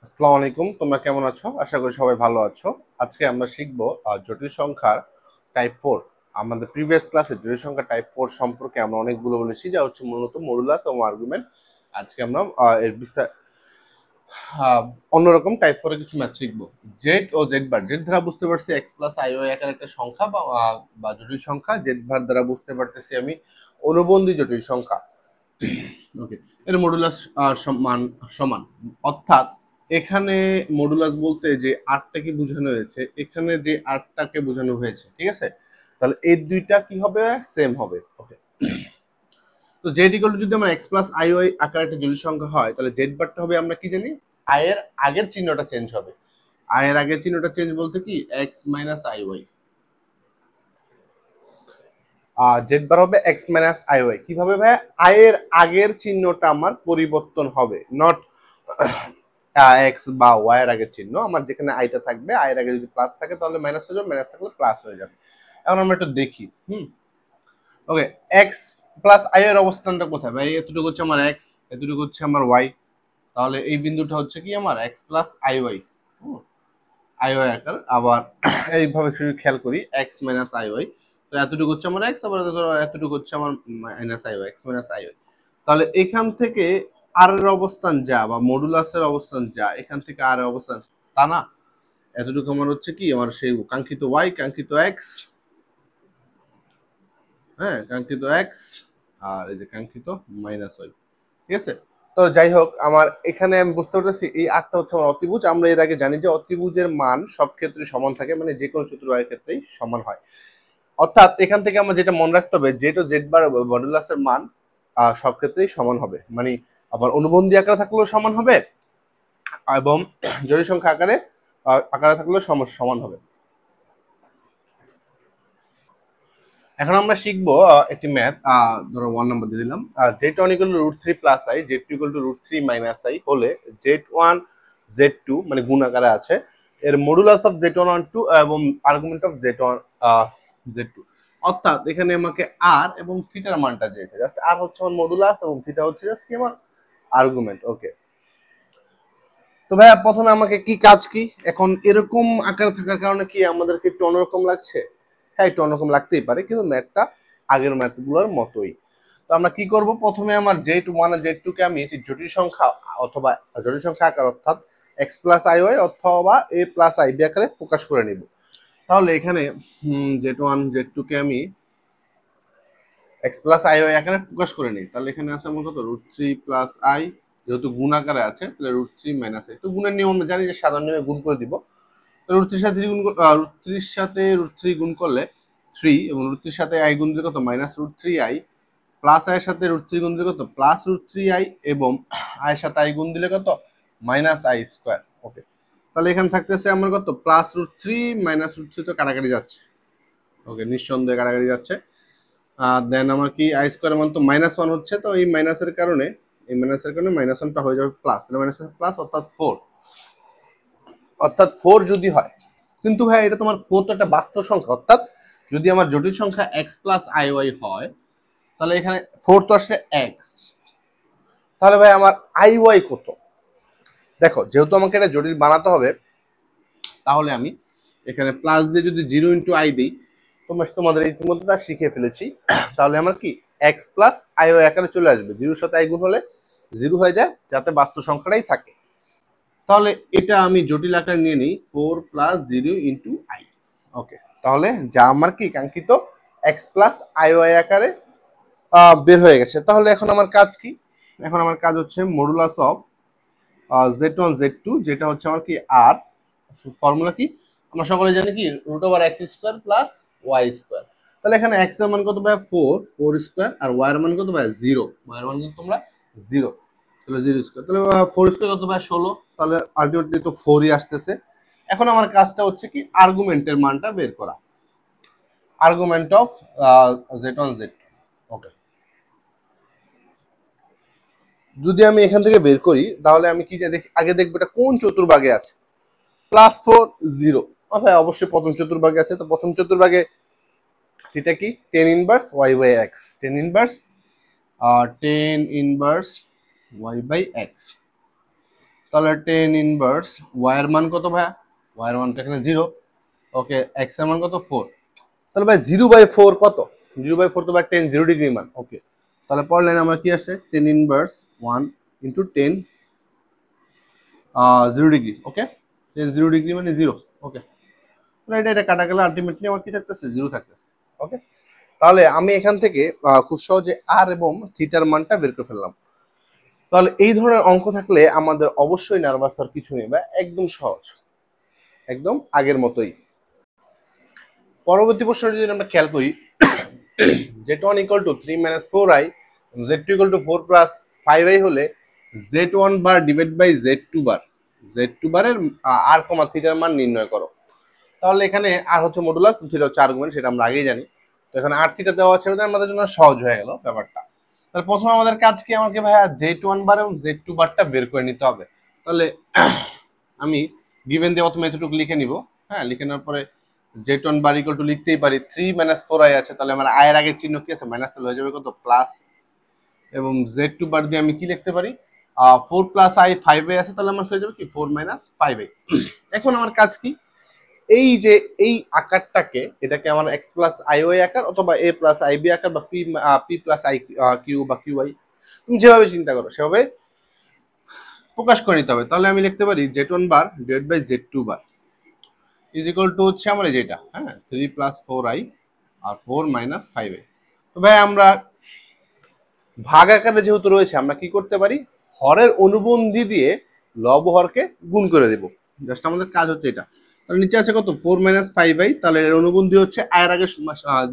আসসালামু আলাইকুম, তোমরা কেমন আছো? আশা করি সবাই ভালো আছো। আজকে আমরা শিখব জটিল সংখ্যার টাইপ 4। আমাদের প্রিভিয়াস ক্লাসে জটিল সংখ্যা টাইপ 4 সম্পর্কে আমরা অনেকগুলো বলেছি, যা হচ্ছে মূলত মডুলাস এবং আর্গুমেন্ট। আজকে আমরা এর বিস্তার আহ, অন্যরকম টাইপ 4 এর কিছু ম্যাথ শিখবো। জেড ও জেড বার, জেড দ্বারা বুঝতে পারছি এক্স প্লাস আই ওয়াই একার একটা সংখ্যা বা জটিল সংখ্যা। জেড বার দ্বারা বুঝতে পারতেছি আমি অনুবন্ধী জটিল সংখ্যা। ওকে, এর মডুলাস সমান সমান, অর্থাৎ এখানে মডুলাস বলতে যে আটটাকে বোঝানো হয়েছে, এখানে যে আটটাকে বোঝানো হয়েছে, ঠিক আছে? তাহলে এই দুইটা কি হবে? সেম হবে। ওকে, তো জেড ইকুয়াল টু যদি আমার এক্স প্লাস আই ওয়াই আকার একটা জটিল সংখ্যা হয়, তাহলে জেড বারটা হবে, আমরা কি জানি, আই এর আগের চিহ্নটা চেঞ্জ হবে। আই এর আগের চিহ্নটা চেঞ্জ বলতে কি, X minus I Y. Z bar হবে এক্স মাইনাস আই ওয়াই। কিভাবে ভাই? আই এর আগের চিহ্নটা আমার পরিবর্তন হবে, নট এক্স বা ওয়াই এর আগের চিহ্ন। আমার যেখানে আইটা থাকবে, আই এর আগে যদি প্লাস থাকে তাহলে মাইনাস হয়ে যাবে, মাইনাস থাকলে প্লাস হয়ে যাবে। এখন আমরা একটু দেখি। ওকে, এক্স প্লাস আই এর অবস্থানটা কোথায় ভাই? এতটুকু হচ্ছে আমার এক্স, এতটুকু হচ্ছে আমার ওয়াই। তাহলে এই বিন্দুটা হচ্ছে কি আমার x plus i y, i y আকার। আবার এইভাবে শুধু খেয়াল করি, এক্স মাইনাস আই ওয়াই। তো এতটুকু হচ্ছে আমার এক্স, আবার এতটুকু হচ্ছে আমার minus I y, x minus I y. তাহলে এখান থেকে আর এর অবস্থান যা, বা মডুলাসের অবস্থান যা, এখান থেকে আর এর অবস্থান তা না। এতটুকু আমার হচ্ছে কি, আমার সেই কাঙ্ক্ষিত ওয়াই, কাঙ্ক্ষিত এক্স, হ্যাঁ কাঙ্ক্ষিত এক্স, আর এই যে কাঙ্ক্ষিত মাইনাস ওয়াই, ঠিক আছে? তো যাই হোক, আমার এখানে আমি বুঝতে পারতেছি এই আটটা হচ্ছে আমার অতিভুজ। আমরা এর আগে জানি যে অতিভুজের মান সব ক্ষেত্রে সমান থাকে, মানে যে কোনো চতুর্ভাগের ক্ষেত্রেই সমান হয়। অর্থাৎ এখান থেকে আমার যেটা মনে রাখতে হবে, জেড ও জেড বার মডুলাসের মান সব ক্ষেত্রেই সমান হবে। মানে আবার অনুবন্ধী আকারে থাকলেও সমান হবে, এবং জটিল সংখ্যা আকারে আকারে থাকলেও সমান হবে। এখন আমরা শিখবো একটি ম্যাথ। ধরো 1 নম্বর দিয়ে দিলাম, Z one equal to root three plus I, Z two equal to root three minus I হলে জেড ওয়ান জেড টু মানে গুণ আকারে আছে, এর modulus of Z one two এবং argument of Z one Z two. অর্থাৎ এখানে আমাকে আর এবং থিটার মানটা দিয়েছে। জাস্ট আর হচ্ছে আমার মডুলাস এবং থিটা হচ্ছে জাস্ট কি আমার আর্গুমেন্ট। ওকে, তো ভাইয়া প্রথমে আমাকে কি কাজ কি, এখন এরকম আকারে থাকার কারণে কি আমাদেরকে একটু অন্যরকম লাগছে? হ্যাঁ, একটু অন্যরকম লাগতেই পারে, কিন্তু ম্যাথটা আগের ম্যাথগুলোর মতোই। তো আমরা কি করব, প্রথমে আমার জেড ওয়ান আর জেড টু কে আমি একটি জটিল সংখ্যা অথবা জটিল সংখ্যা আকার, অর্থাৎ এক্স প্লাস আই ওয়াই অথবা এ প্লাস আই বি আকারে প্রকাশ করে নিব। তাহলে এখানে জেড ওয়ান জেড টু কে আমি এক্স প্লাস আই ওয়াই আকারে প্রকাশ করে নিই। তাহলে এখানে আছে আমার কত, রুট থ্রি প্লাস আই, যেহেতু গুণ আকারে আছে তাহলে রুট থ্রি মাইনাস আই। তো গুণের নিয়ম আমরা জানি যে সাধারণ নিয়মে গুণ করে দিব। রুট থ্রির সাথে গুণ, রুট থ্রির সাথে রুট থ্রি গুণ করলে থ্রি, এবং রুট থ্রির সাথে আই গুণ দিলে কত, minus root three i, plus i এর সাথে রুট থ্রি গুণ দিলে কত, প্লাস রুট থ্রি আই, এবং আই এর সাথে আই গুণ দিলে কত, মাইনাস আই স্কোয়ার। ওকে, তাহলে এখানে থাকতেছে আমার কত, plus root three minus root three, তো কাটাকাটি যাচ্ছে। ওকে, নিঃসন্দেহে কাটাকাটি যাচ্ছে। দেন আমার কি আই স্কোয়ার মান তো মাইনাস ওয়ান হচ্ছে, তো এই মাইনাসের কারণে, এই মাইনাসের কারণে মাইনাস ওয়ানটা হয়ে যাবে প্লাস, মাইনাস প্লাস অর্থাৎ ফোর। অর্থাৎ ফোর যদি হয়, কিন্তু ভাই এটা তোমার ফোর তো একটা বাস্তব সংখ্যা, অর্থাৎ যদি আমার জটিল সংখ্যা এক্স প্লাস আই ওয়াই হয়, তাহলে এখানে ফোর তো আসছে এক্স। তাহলে ভাই আমার আই ওয়াই কত? দেখো, যেহেতু আমাকে এটা জটিল বানাতে হবে, তাহলে আমি এখানে প্লাস দিয়ে যদি জিরো ইন্টু আই দিই, তোমাদের ইতিমধ্যে তা শিখে ফেলেছি। তাহলে আমার কি এক্স প্লাস আই ওয়াই আকারে চলে আসবে, জিরোর সাথে আই গুণ হলে জিরো হয়ে যায়, যাতে বাস্তব সংখ্যাটাই থাকে। তাহলে এটা আমি জটিল আকারে নিয়ে নিই, four plus zero into I. Okay, তাহলে যা আমার কি কাঙ্ক্ষিত এক্স প্লাস আই ওয়াই আকারে বের হয়ে গেছে। তাহলে এখন আমার কাজ কি? এখন আমার কাজ হচ্ছে modulus of Z one Z two, যেটা হচ্ছে আমার কি আর, ফর্মুলা কি আমরা সকলে জানি, কি root over x square plus y square. তাহলে এখানে এক্স এর মান কত ভাই, ফোর, ফোর স্কোয়ার, আর ওয়াই এর মান কত ভাই, জিরো, ওয়াই এর মান কিন্তু তোমরা জিরো, তাহলে জিরো স্কোয়ার, তাহলে ফোর স্কোয়ার কত ভাই, ষোলো। তাহলে আলটিমেটলি তো ফোরই আসতেছে। এখন আমার কাজটা হচ্ছে কি, আর্গুমেন্টের মানটা বের করা, argument of Z one Z two. Okay, যদি আমি এখান থেকে বের করি, তাহলে আমি কি দেখি, আগে দেখবো এটা কোন চতুর্ভাগে আছে। প্লাস ফোর, জিরো, ভাই অবশ্যই প্রথম চতুর্ভাগে আছে। তো প্রথম চতুর্ভাগে থিটা কি, tan inverse y by x, tan inverse y by x. তাহলে টেন ইনভার্স ওয়াই এর মান কত ভাইয়া? ওয়াই এর মান তো এখানে 0। ওকে, এক্স এর মান কত? 4। তাহলে ভাই 0/4 কত? 0/4 তো ভাই 10 0 ডিগ্রি মান। ওকে, তাহলে পরের লাইনে আমার কি আসে? 10 ইনভার্স 1 ইন্টু 10 0 ডিগ্রি। ওকে, 10 0 ডিগ্রি মানে 0। ওকে, তাহলে এটা কাটা গেলে আলটিমেটলি আমার কি থাকতেছে? 0 থাকতেছে। ওকে, তাহলে আমি এখান থেকে খুব সহজে আর এবং থিটার মানটা বের করে ফেললাম। তাহলে এই ধরনের অঙ্ক থাকলে আমাদের অবশ্যই নার্ভাস হওয়ার কিছু নেই, বা একদম সহজ, একদম আগের মতোই। পরবর্তী প্রশ্নটি যদি আমরা খেয়াল করি, z1 = 3 - 4i, z2 = 4 + 5i হলে z1 bar divide by z2 bar, z2 বারের আর কমা থিটার মান নির্ণয় করো। তাহলে এখানে আর হচ্ছে মডুলাস, থিটা হচ্ছে আর্গুমেন্ট, সেটা আমরা আগেই জানি। তো এখানে আর থিটা দেওয়া আছে, আমাদের জন্য সহজ হয়ে গেল ব্যাপারটা। তাহলে প্রথমে আমাদের কাজ কি? আমাকে ভাইয়া z1 বার এবং z2 বারটা বের করে নিতে হবে। তাহলে আমি গিভেন দিয়ে প্রথমে এতটুকু লিখে নিব। হ্যাঁ, লিখে নেওয়ার পরে z1 বার ইকুয়াল টু লিখতেই পারি 3 - 4i আছে, তাহলে আমার i এর আগে চিহ্ন কি আছে? মাইনাস, তাহলে হয়ে যাবে কত? প্লাস। এবং z2 বার দিয়ে আমি কি লিখতে পারি? 4 + i 5i আছে, তাহলে আমার হয়ে যাবে কি? 4 - 5i। এখন আমার কাজ কি? এই যে এই আকারটাকে, এটাকে আমার x প্লাস আইওয়াই আকার অথবা a প্লাস আইবি আকার বা পি প্লাস আই কিউ বা কিউআই, তুমি যেভাবে চিন্তা করো সেভাবে প্রকাশ করে নিতে হবে। তাহলে আমি লিখতে পারি z1 bar divide by z2 bar is equal to হচ্ছে আমার যেটা, হ্যাঁ, 3 + 4i আর 4 - 5i। তো ভাই আমরা ভাগ আকারে যেহেতু রয়েছে, আমরা কি করতে পারি? হরের অনুবন্ধী দিয়ে লব হরকে গুণ করে দেব। জাস্ট আমাদের কাজ হচ্ছে এটা। তাহলে নিচে আছে কত? 4 - 5i, তাহলে এর অনুবন্ধী হচ্ছে আয়ের আগে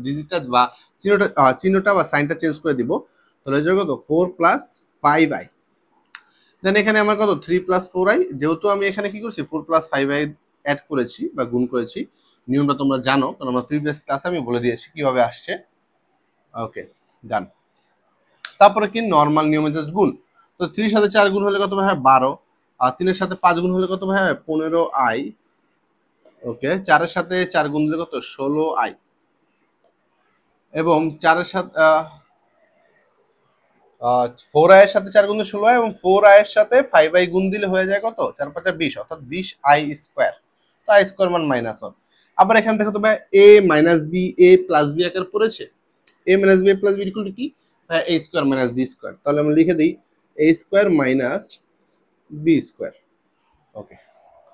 ডিজিটটা বা চিহ্নটা বা সাইনটা চেঞ্জ করে দিব। তাহলে হচ্ছে কত? 4 + 5i। দেন এখানে আমার কত? 3 + 4i, যেহেতু আমি এখানে কি করছি? 4 + 5i অ্যাড করেছি বা গুণ করেছি। নিয়মটা তোমরা জানো, কারণ আমার প্রিভিয়াস ক্লাসে আমি বলে দিয়েছি কিভাবে আসছে। ওকে, ডান। তারপরে কি? নর্মাল নিয়মে জাস্ট গুণ। তো 3 সাথে 4 গুণ হলে কত হয়? 12। আর 3 এর সাথে 5 গুণ হলে কত হয়? 15i। ওকে, 4 এর সাথে 4 গুণ দিলে কত? 16i। এবং 4 এর সাথে 4i এর সাথে 4 গুণ দিলে 16i, এবং 4i এর সাথে 5i গুণ দিলে হয়ে যায় কত? 4 × 5 = 20, অর্থাৎ 20i স্কয়ার। তো i স্কয়ার মান -1। আবার এখান থেকে তো ভাই a - b a + b আকার পড়েছে। a - b a + b equal to কি? a square - b square. তাহলে আমরা লিখে দিই a স্কয়ার - b স্কয়ার। ওকে,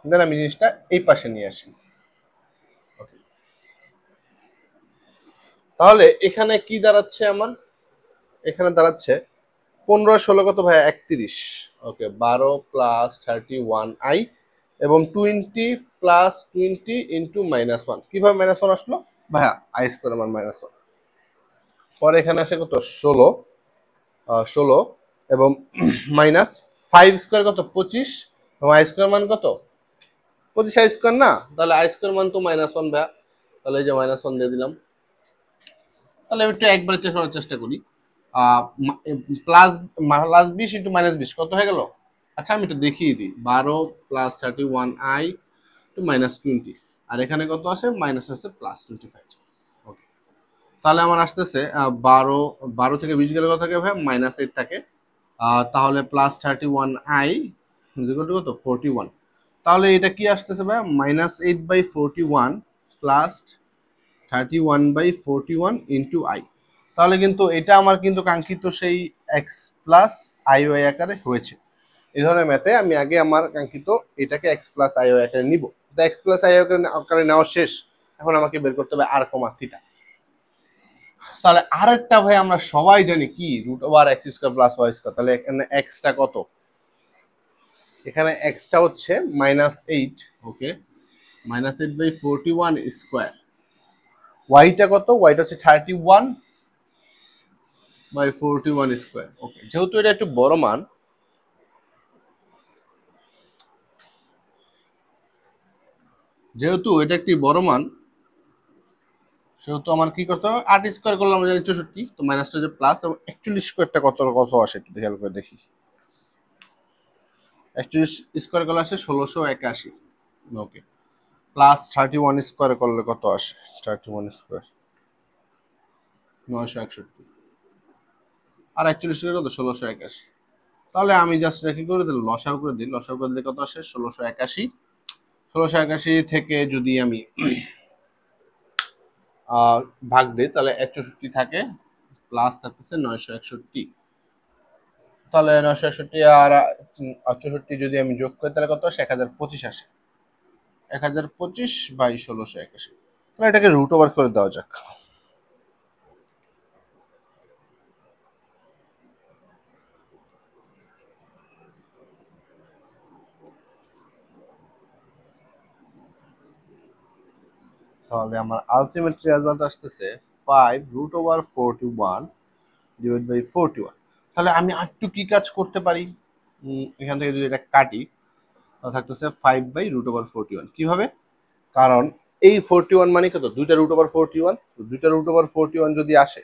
দেন আমি জিনিসটা এই পাশে নিয়ে আসি। ওকে, তাহলে এখানে কি দাঁড়াচ্ছে আমার? এখানে দাঁড়াচ্ছে 15 আর 16 কত ভাই? 31। ওকে, 12 + 31i এবং 20 + 20 ইন্টু -1। কিভাবে -1 আসলো ভাইয়া? i স্কয়ার মান -1। পরে এখানে আসে কত? 16 এবং মাইনাস 5 স্কয়ার কত? 25, এবং i স্কয়ার মান কত? 25 i স্কয়ার না? তাহলে i স্কয়ার মান তো -1 ভাইয়া। তাহলে এই যে -1 দিয়ে দিলাম। তাহলে একটু একবারে চেক করার চেষ্টা করি। প্লাস প্লাস 20 ইন্টু -20 কত হয়ে গেল? আচ্ছা, আমি এটা দেখিয়ে দিই। 12 + 31i টু -20, আর এখানে কত আসে? মাইনাস আসছে +25। ওকে, তাহলে আমার আসতেছে 12 থেকে 20 গেলে কত থাকে ভাই? -8 থাকে। তাহলে +31i কত? 41। তাহলে এটা কি আসতেছে ভাই? -8/41 প্লাস 31/41 ইন্টু i। তাহলে কিন্তু এটা আমার কিন্তু কাঙ্ক্ষিত সেই x প্লাস আই ওয়াই আকারে হয়েছে। এই ধরনের ম্যাথে আমি আগে আমার কাঙ্ক্ষিত এটাকে x প্লাস আই ওয়াই আকারে নিব। তো x প্লাস আই আকারে নেওয়া শেষ। এখন আমাকে বের করতে হবে আর কমা থিটা। তাহলে আরেকটা ভাই আমরা সবাই জানি কি? √x² + y²। তাহলে এখানে এক্সটা কত? এখানে এক্সটা হচ্ছে -8। ওকে, -8/41 স্কয়ার। ওয়াইটা কত? ওয়াইটা হচ্ছে 31/41 স্কয়ার। ওকে, যেহেতু এটা একটু বড় মান, যেহেতু এটা একটি বড় মান, সেহেতু আমার কি করতে হবে? 8 স্কয়ার করলে আমরা জানি 64, তো মাইনাসটা যে প্লাস, এবং 41 স্কয়ারটা কত কত আসে একটু খেয়াল করে দেখি। 41 স্কয়ার করলে আসে 1681। ওকে, প্লাস 31 স্কয়ার করলে কত আসে? 31 স্কয়ার 961, আর 41 স্কয়ার কত? 1681। তাহলে আমি জাস্ট কি করে দিলাম, লসাগু করে দিই। লসাগু করে দিলে কত আসে? 1681। 1681 থেকে যদি আমি ভাগ দিই তাহলে 164 থাকে, প্লাস থাকতেছে 961। তাহলে 961 আর 64 যদি আমি যোগ করি তাহলে কত আসে? 1025 আসে। 1025/1681। তাহলে এটাকে রুট ওভার করে দেওয়া যাক। তাহলে আমার আলটিমেট রেজাল্ট আসতেছে 5√41 ডিভাইড বাই 41। তাহলে আমি আরেকটু কি কাজ করতে পারি? এখান থেকে যদি এটা কাটি তাহলে থাকতেছে 5/√41। কিভাবে? কারণ এই 41 মানে কত? দুইটা √41। দুইটা √41 যদি আসে,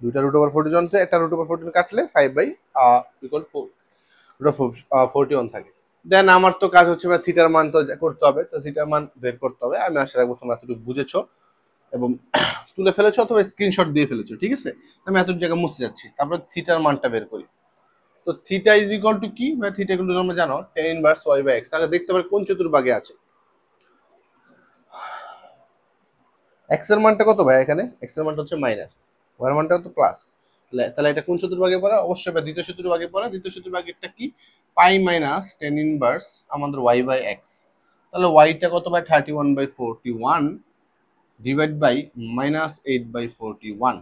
দুইটা √41 থেকে একটা √41 কাটলে 5/41 থাকে। দেন আমার তো কাজ হচ্ছে থিটার মান তো করতে হবে, তো থিটার মান বের করতে হবে। আমি আশা রাখবো তোমরা এতটুকু বুঝেছো এবং তুলে ফেলেছো অথবা স্ক্রিনশট দিয়ে ফেলেছো, ঠিক আছে? আমি এত জায়গা মুছতে যাচ্ছি, তারপরে থিটার মানটা বের করি। তো থিটা ইজ ইকুয়াল টু কি? থিটা ইকুয়াল টু তোমরা জানো tan ইনভার্স y/x। তাহলে দেখতে পারে কোন চতুর্ভাগে আছে। x এর মানটা কত ভাই? এখানে x এর মানটা হচ্ছে মাইনাস, y এর মানটা তো প্লাস। তাহলে এটা কোন চতুর্ভাগে পড়ে? অবশ্যই দ্বিতীয় চতুর্ভাগে পড়ে। দ্বিতীয় চতুর্ভাগেরটা কি? পাই মাইনাস tan ইনভার্স আমাদের y/x। তাহলে y টা কত ভাই? 31/41 ডিভাইড বাই -8/41।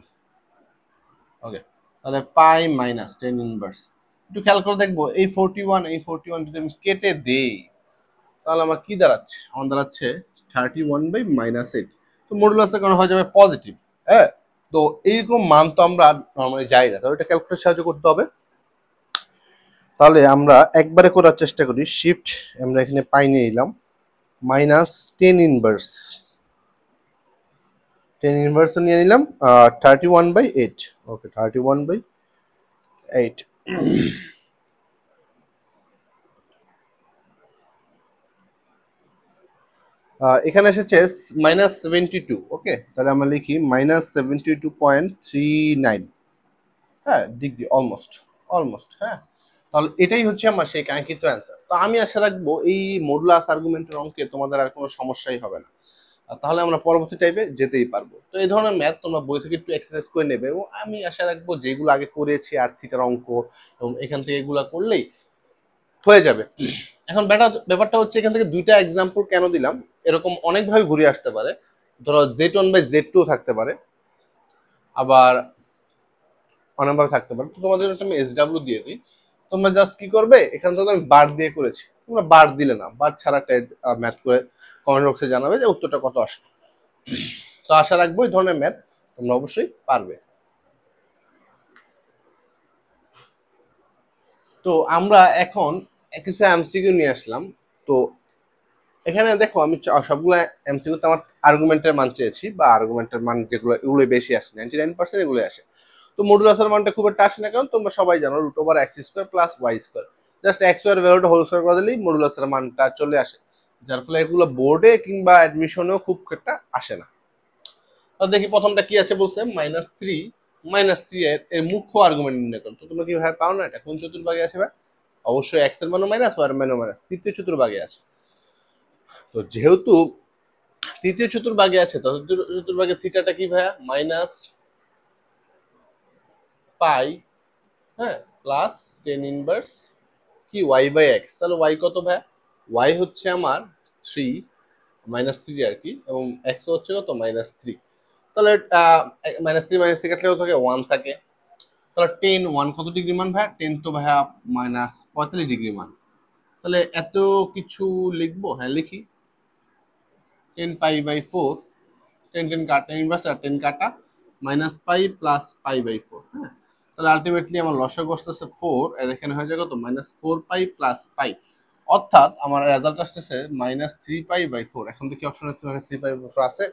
ওকে, তাহলে পাই মাইনাস tan ইনভার্স, একটু খেয়াল করে দেখবো এই 41 যদি আমি কেটে দেই তাহলে আমার কি দাঁড়াচ্ছে? আমার দাঁড়াচ্ছে 31/-8। তো মডুলাসের কারণে হয়ে যাবে পজিটিভ। হ্যাঁ, তো এইরকম মান তো আমরা নর্মালি যাই না, তাহলে এটা ক্যালকুলেটর সাহায্য করতে হবে। তাহলে আমরা একবারে করার চেষ্টা করি। শিফট আমরা এখানে পাই নিয়ে নিলাম, minus tan inverse, tan inverse নিয়ে নিলাম 31/8। ওকে, 31/8। এখানে এসেছে -72। ওকে, তাহলে আমরা লিখি -72.39। হ্যাঁ, ডিগ্রি, অলমোস্ট অলমোস্ট। হ্যাঁ, তাহলে এটাই হচ্ছে আমার সেই কাঙ্ক্ষিত অ্যান্সার। তো আমি আশা রাখবো এই মডুলাস আর্গুমেন্টের অঙ্কে তোমাদের আর কোনো সমস্যাই হবে না। তাহলে আমরা পরবর্তী টাইপে যেতেই পারবো। তো এই ধরনের ম্যাথ তোমরা বই থেকে একটু এক্সারসাইজ করে নেবে এবং আমি আশা রাখবো যেগুলো আগে করেছি আর থিটার অঙ্ক এবং এখান থেকে এগুলো করলেই হয়ে যাবে। এখন ব্যাপারটা হচ্ছে এখান থেকে দুইটা এক্সাম্পল কেন দিলাম, এরকম অনেকভাবে ঘুরে আসতে পারে। ধরো Z1/Z2 থাকতে পারে, আবার অনেকভাবে থাকতে পারে। তো তোমাদের জন্য আমি SW দিয়ে দিই। তোমরা জাস্ট কি করবে, এখান থেকে আমি বার দিয়ে করেছি, তোমরা বার দিলে না, বার ছাড়া ম্যাথ করে কমেন্ট বক্সে জানাবে যে উত্তরটা কত আসলো। তো আশা রাখবো এই ধরনের ম্যাথ তোমরা অবশ্যই পারবে। তো আমরা এখন কিছু এমসিকিউ নিয়ে আসলাম। তো এখানে দেখো আমি সবগুলো এমসিকিউতে আমার আর্গুমেন্টের মান চেয়েছি, বা আর্গুমেন্টের মান যেগুলো এগুলো বেশি আসে, 99% এগুলো আসে। তো মডুলাসের মানটা খুব একটা আসে না, কারণ তোমরা সবাই জানো √x² plus y²। Just x এর ভ্যালুটা হোল স্কয়ার করে দিলেই মডুলাসের মানটা চলে আসে, যার ফলে এগুলো বোর্ডে কিংবা অ্যাডমিশনেও খুব একটা আসে না। তো দেখি প্রথমটা কি আছে, বলছে -3। -3 এর মুখ্য আর্গুমেন্ট নির্ণয় করো। তো তোমরা কি ভাই পাও না এটা কোন চতুর্ভাগে আছে ভাই? অবশ্যই x এর মানও মাইনাস, y এর মানও মাইনাস, তৃতীয় চতুর্ভাগে আছে। তো যেহেতু তৃতীয় চতুর্ভাগে আছে, তো চতুর্ভাগের থিটাটা কি ভাইয়া? -পাই, হ্যাঁ, প্লাস tan ইনভার্স কি y/x। তাহলে y কত ভাইয়া? y হচ্ছে আমার 3, -3 আর কি, এবং x হচ্ছে কত? -3। তাহলে -3 কাটলে কত থাকে? 1 থাকে। তাহলে 1 কত ডিগ্রি মান ভাইয়া? 10 তো ভাইয়া -45 ডিগ্রি মান। তাহলে এত কিছু লিখবো? হ্যাঁ, লিখি। 10π/4, 10 কাটা, ইনভার্স আর 10 কাটা, -পাই প্লাস π/4। হ্যাঁ, তাহলে আলটিমেটলি আমার লসাগু আসতেছে 4, আর এখানে হয়ে যায় কত? -4π প্লাস পাই। অর্থাৎ আমার রেজাল্ট আসতেছে -3π/4। এখন দেখি অপশনে 3π/4 আছে।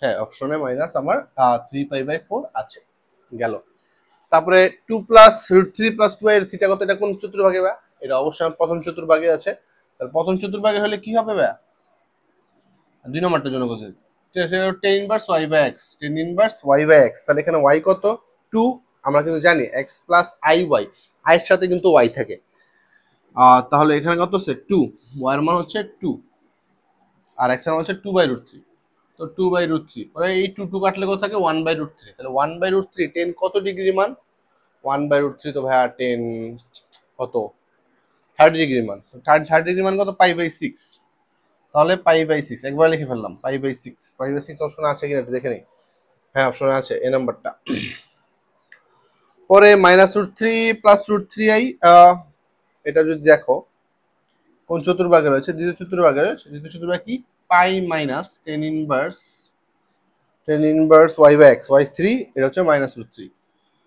হ্যাঁ, অপশনে মাইনাস আমার 3π/4 আছে। গেল। তারপরে 2 প্লাস √3 প্লাস 2 এর থিটা কত? এটা কোন চতুর্ভাগে ভাই? এটা অবশ্যই প্রথম চতুর্ভাগে আছে। তাহলে প্রথম চতুর্ভাগে হলে কি হবে ভাই? দুই নম্বরটার জন্য tan inverse y/x, tan inverse y/x। তাহলে এখানে y কত? 2, আমরা কিন্তু জানি x plus i y, i এর সাথে কিন্তু ওয়াই থাকে। তাহলে এখানে কত হচ্ছে 2, ওয়াই এর মান হচ্ছে 2 আর এক্স এর মান হচ্ছে 2/√3। তো 2/√3 পরে এই 2 2 কাটলে কত থাকে 1/√3। তাহলে 1/√3 10 কত ডিগ্রি মান? 1/√3 তো ভাইয়া 10 কত 30 ডিগ্রি মান। 30 ডিগ্রি মান কত? পাই/6। তাহলে পাই/6 একবার লিখে ফেললাম, পাই/6। পাই/6 অপশনে আছে কিনা একটু দেখে নিই। হ্যাঁ অপশনে আছে, এ নাম্বারটা। পরে -√3 +√3i, এটা যদি দেখো কোন চতুর্ভাগে রয়েছে? দ্বিতীয় চতুর্ভাগে রয়েছে। দ্বিতীয় চতুর্ভাগ কি? পাই minus ten inverse y/x, y3, এটা হচ্ছে -√3।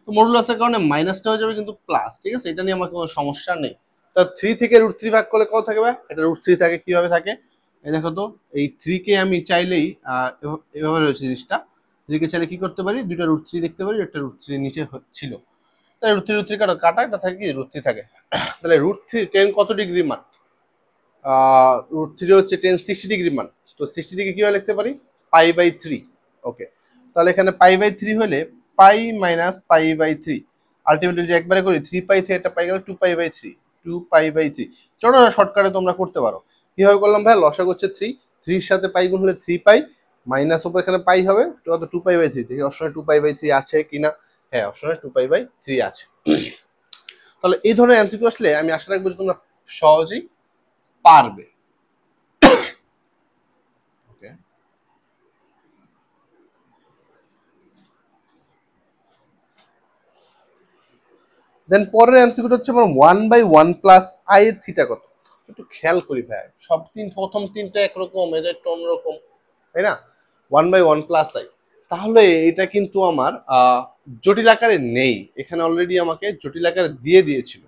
তো মডুলাসের কারণে মাইনাসটা হয়ে যাবে কিন্তু প্লাস, ঠিক আছে? এটা নিয়ে আমার কোনো সমস্যা নেই। তা 3 থেকে √3 ভাগ করলে কত থাকবে? এটা √3 থাকে, কিভাবে থাকে এই দেখো তো। এই 3 কে আমি চাইলেই এভাবে রয়েছে জিনিসটা, 3 কে চাইলে কি করতে পারি? দুইটা √3 দেখতে পারি, একটা √3 নিচে ছিল। তাহলে √3 কাটা, এটা থাকে কি? √3 থাকে। তাহলে √3 10 কত ডিগ্রি মান? √3 হচ্ছে 10 60 ডিগ্রি মান। তো 60 ডিগ্রি কিভাবে লিখতে পারি? পাই/3। ওকে, তাহলে এখানে পাই/3 হলে পাই মাইনাস পাই/3। আলটিমেটলি যে একবারে করি 3 পাই থেকে একটা পাই গেল 2 পাই/3, 2 পাই/3। চলো শর্টকাটে তোমরা করতে পারো। কিভাবে করলাম ভাই? লসাগু হচ্ছে 3, 3 এর সাথে পাই গুণ হলে 3 পাই, মাইনাস উপর এখানে পাই হবে, কত 2 পাই/3। দেখি অপশনে 2 পাই/3 আছে কিনা। হ্যাঁ অপশনে 2 পাই/3 আছে। তাহলে এই ধরনের এমসিকিউ আসলে আমি আশা রাখবো যে তোমরা সহজেই পারবে। ওকে, দেন পরের এমসিকিউটা হচ্ছে আমার 1/1 প্লাস আই এর থিটা কত? একটু খেয়াল করি ভাই, সব প্রথম তিনটা একরকম, এটা একটু অন্যরকম, তাই না? 1/1 প্লাস আই, তাহলে এটা কিন্তু আমার জটিল আকারে নেই, এখানে অলরেডি আমাকে জটিল আকারে দিয়ে দিয়েছিল।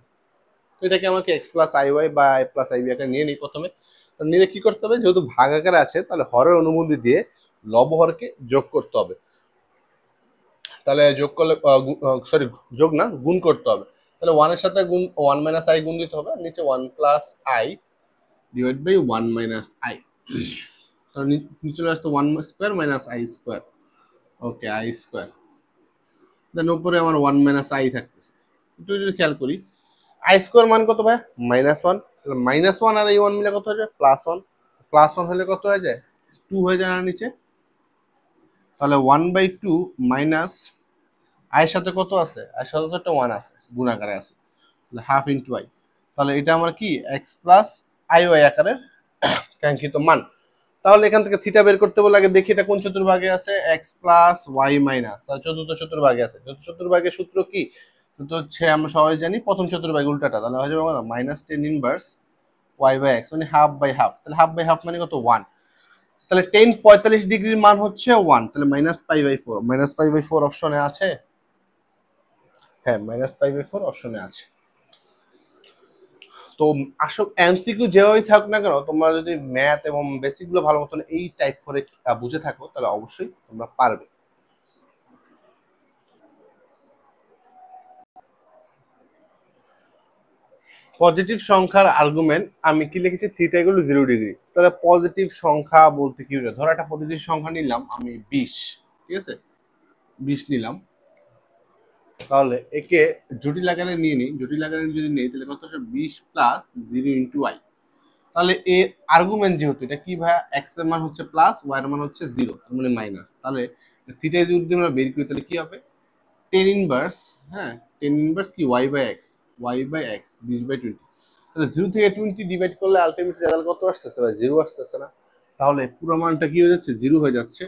তো এটাকে আমাকে এক্স প্লাস আই ওয়াই বা আই প্লাস আই বি আকারে নিয়ে নিই প্রথমে। তো নিলে কি করতে হবে? যেহেতু ভাগ আকারে আছে তাহলে হরের অনুমতি দিয়ে লব হরকে যোগ করতে হবে। তাহলে যোগ করলে সরি, যোগ না, গুণ করতে হবে। তাহলে 1 এর সাথে গুণ 1 মাইনাস আই গুণ দিতে হবে, নিচে 1 plus I divide by 1 minus I. তাহলে নিচে চলে আসতো 1 square minus I square. Okay, I square. Then উপরে আমার 1 মাইনাস আই থাকতেছে। একটু যদি খেয়াল করি, আই স্কোয়ার মান কত ভাই? -1। তাহলে -1 আর এই 1 মিলে কত হয়ে যায়? +1। +1 হলে কত হয়ে যায়? 2 হয়ে যায় না নিচে? তাহলে 1/2 মাইনাস আয়ের সাথে কত আছে? আয়ের সাথে তো একটা 1 আছে, গুণ আকারে আছে, হাফ ইন্টু আই। তাহলে এটা আমার কি? এক্স প্লাস আই ওয়াই আকারের কাঙ্ক্ষিত মান। তাহলে এখান থেকে থিটা বের করতে বলে আগে দেখি এটা কোন চতুর্ভাগে আছে। এক্স প্লাস ওয়াই মাইনাস, তাহলে চতুর্থ চতুর্ভাগে আছে। চতুর্থ চতুর্ভাগের সূত্র কি? সূত্র হচ্ছে আমরা সবাই জানি প্রথম চতুর্ভাগে উল্টাটা, তাহলে হয়ে যাবে -10 ইনভার্স y/x, মানে হাফ বাই হাফ। তাহলে হাফ বাই হাফ মানে কত? 1। তাহলে 10 45 ডিগ্রির মান হচ্ছে 1। তাহলে -π/4, -π/4 অপশনে আছে। হ্যাঁ -π/4 অপশনে আছে। তো আসল এমসিকিউ যেভাবেই থাকুক না কেন, তোমরা যদি ম্যাথ এবং বেসিক গুলো ভালো মতন এই টাইপ করে বুঝে থাকো তাহলে অবশ্যই তোমরা পারবে। পজিটিভ সংখ্যার আর্গুমেন্ট আমি কি লিখেছি? Theta equal to 0 degree. তাহলে পজিটিভ সংখ্যা বলতে কি বুঝায়? ধরো একটা পজিটিভ সংখ্যা নিলাম আমি 20, ঠিক আছে? 20 নিলাম, তাহলে একে জটিল আকারে নিয়ে নিই। জটিল আকারে যদি নেই তাহলে কত আসে? 20 প্লাস 0 ইন্টু আই। তাহলে এর আর্গুমেন্ট যেহেতু এটা কি ভাই? এক্স এর মান হচ্ছে প্লাস, ওয়াই এর মান হচ্ছে 0, তার মানে মাইনাস। তাহলে থিটা যদি আমরা বের করি তাহলে কি হবে? 10 ইনভার্স, হ্যাঁ 10 ইনভার্স কি y/x, y/x 20/20। তাহলে 0 থেকে 20 ডিভাইড করলে আলটিমেট রেজাল্ট কত আসতেছে ভাই? 0 আসতেছে না? তাহলে পুরো মানটা কি হয়ে যাচ্ছে? 0 হয়ে যাচ্ছে।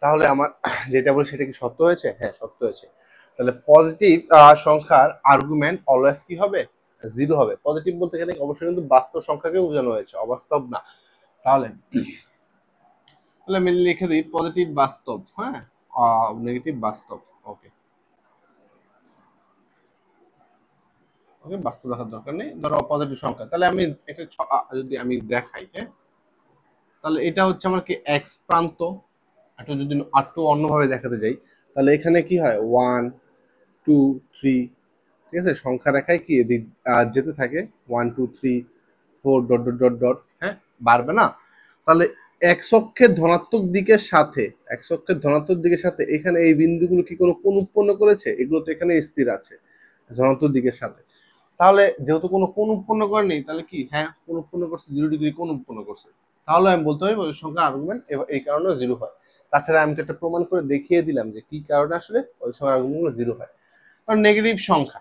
তাহলে আমার যেটা বলি সেটা কি সত্য হয়েছে? হ্যাঁ সত্য হয়েছে। তাহলে পজিটিভ সংখ্যার আর্গুমেন্ট অলওয়েজ কি হবে? 0 হবে। পজিটিভ বলতে গেলে অবশ্যই কিন্তু বাস্তব সংখ্যাকে বোঝানো হয়েছে, অবাস্তব না। তাহলে তাহলে আমি লিখে দিই পজিটিভ বাস্তব, হ্যাঁ নেগেটিভ বাস্তব। ওকে, ওকে, বাস্তব রাখার দরকার নেই, ধরো পজিটিভ সংখ্যা। তাহলে আমি একটা যদি আমি দেখাই, হ্যাঁ তাহলে এটা হচ্ছে আমার কি এক্স প্রান্ত। একটা যদি একটু অন্যভাবে দেখাতে যাই তাহলে এখানে কি হয়? 1 2 3, ঠিক আছে? সংখ্যা রেখায় কি এদিক যেতে থাকে 1 2 3 4 ডট ডট ডট ডট, হ্যাঁ বাড়বে না? তাহলে এক্স অক্ষের ধনাত্মক দিকের সাথে এখানে এই বিন্দুগুলো কি কোনো কোণ উৎপন্ন করেছে? এগুলো তো এখানে স্থির আছে ধনাত্মক দিকের সাথে। তাহলে যেহেতু কোনো কোণ উৎপন্ন করেনি তাহলে কি হ্যাঁ কোণ উৎপন্ন করছে, 0 ডিগ্রি কোণ উৎপন্ন করছে, তাহলে আমি বলতে পারি ওই সংখ্যার আর্গুমেন্ট এই কারণে 0 হয়। তাছাড়া আমি তো একটা প্রমাণ করে দেখিয়ে দিলাম যে কি কারণে আসলে ওই সংখ্যার আর্গুমেন্টগুলো 0 হয়। কারণ নেগেটিভ সংখ্যা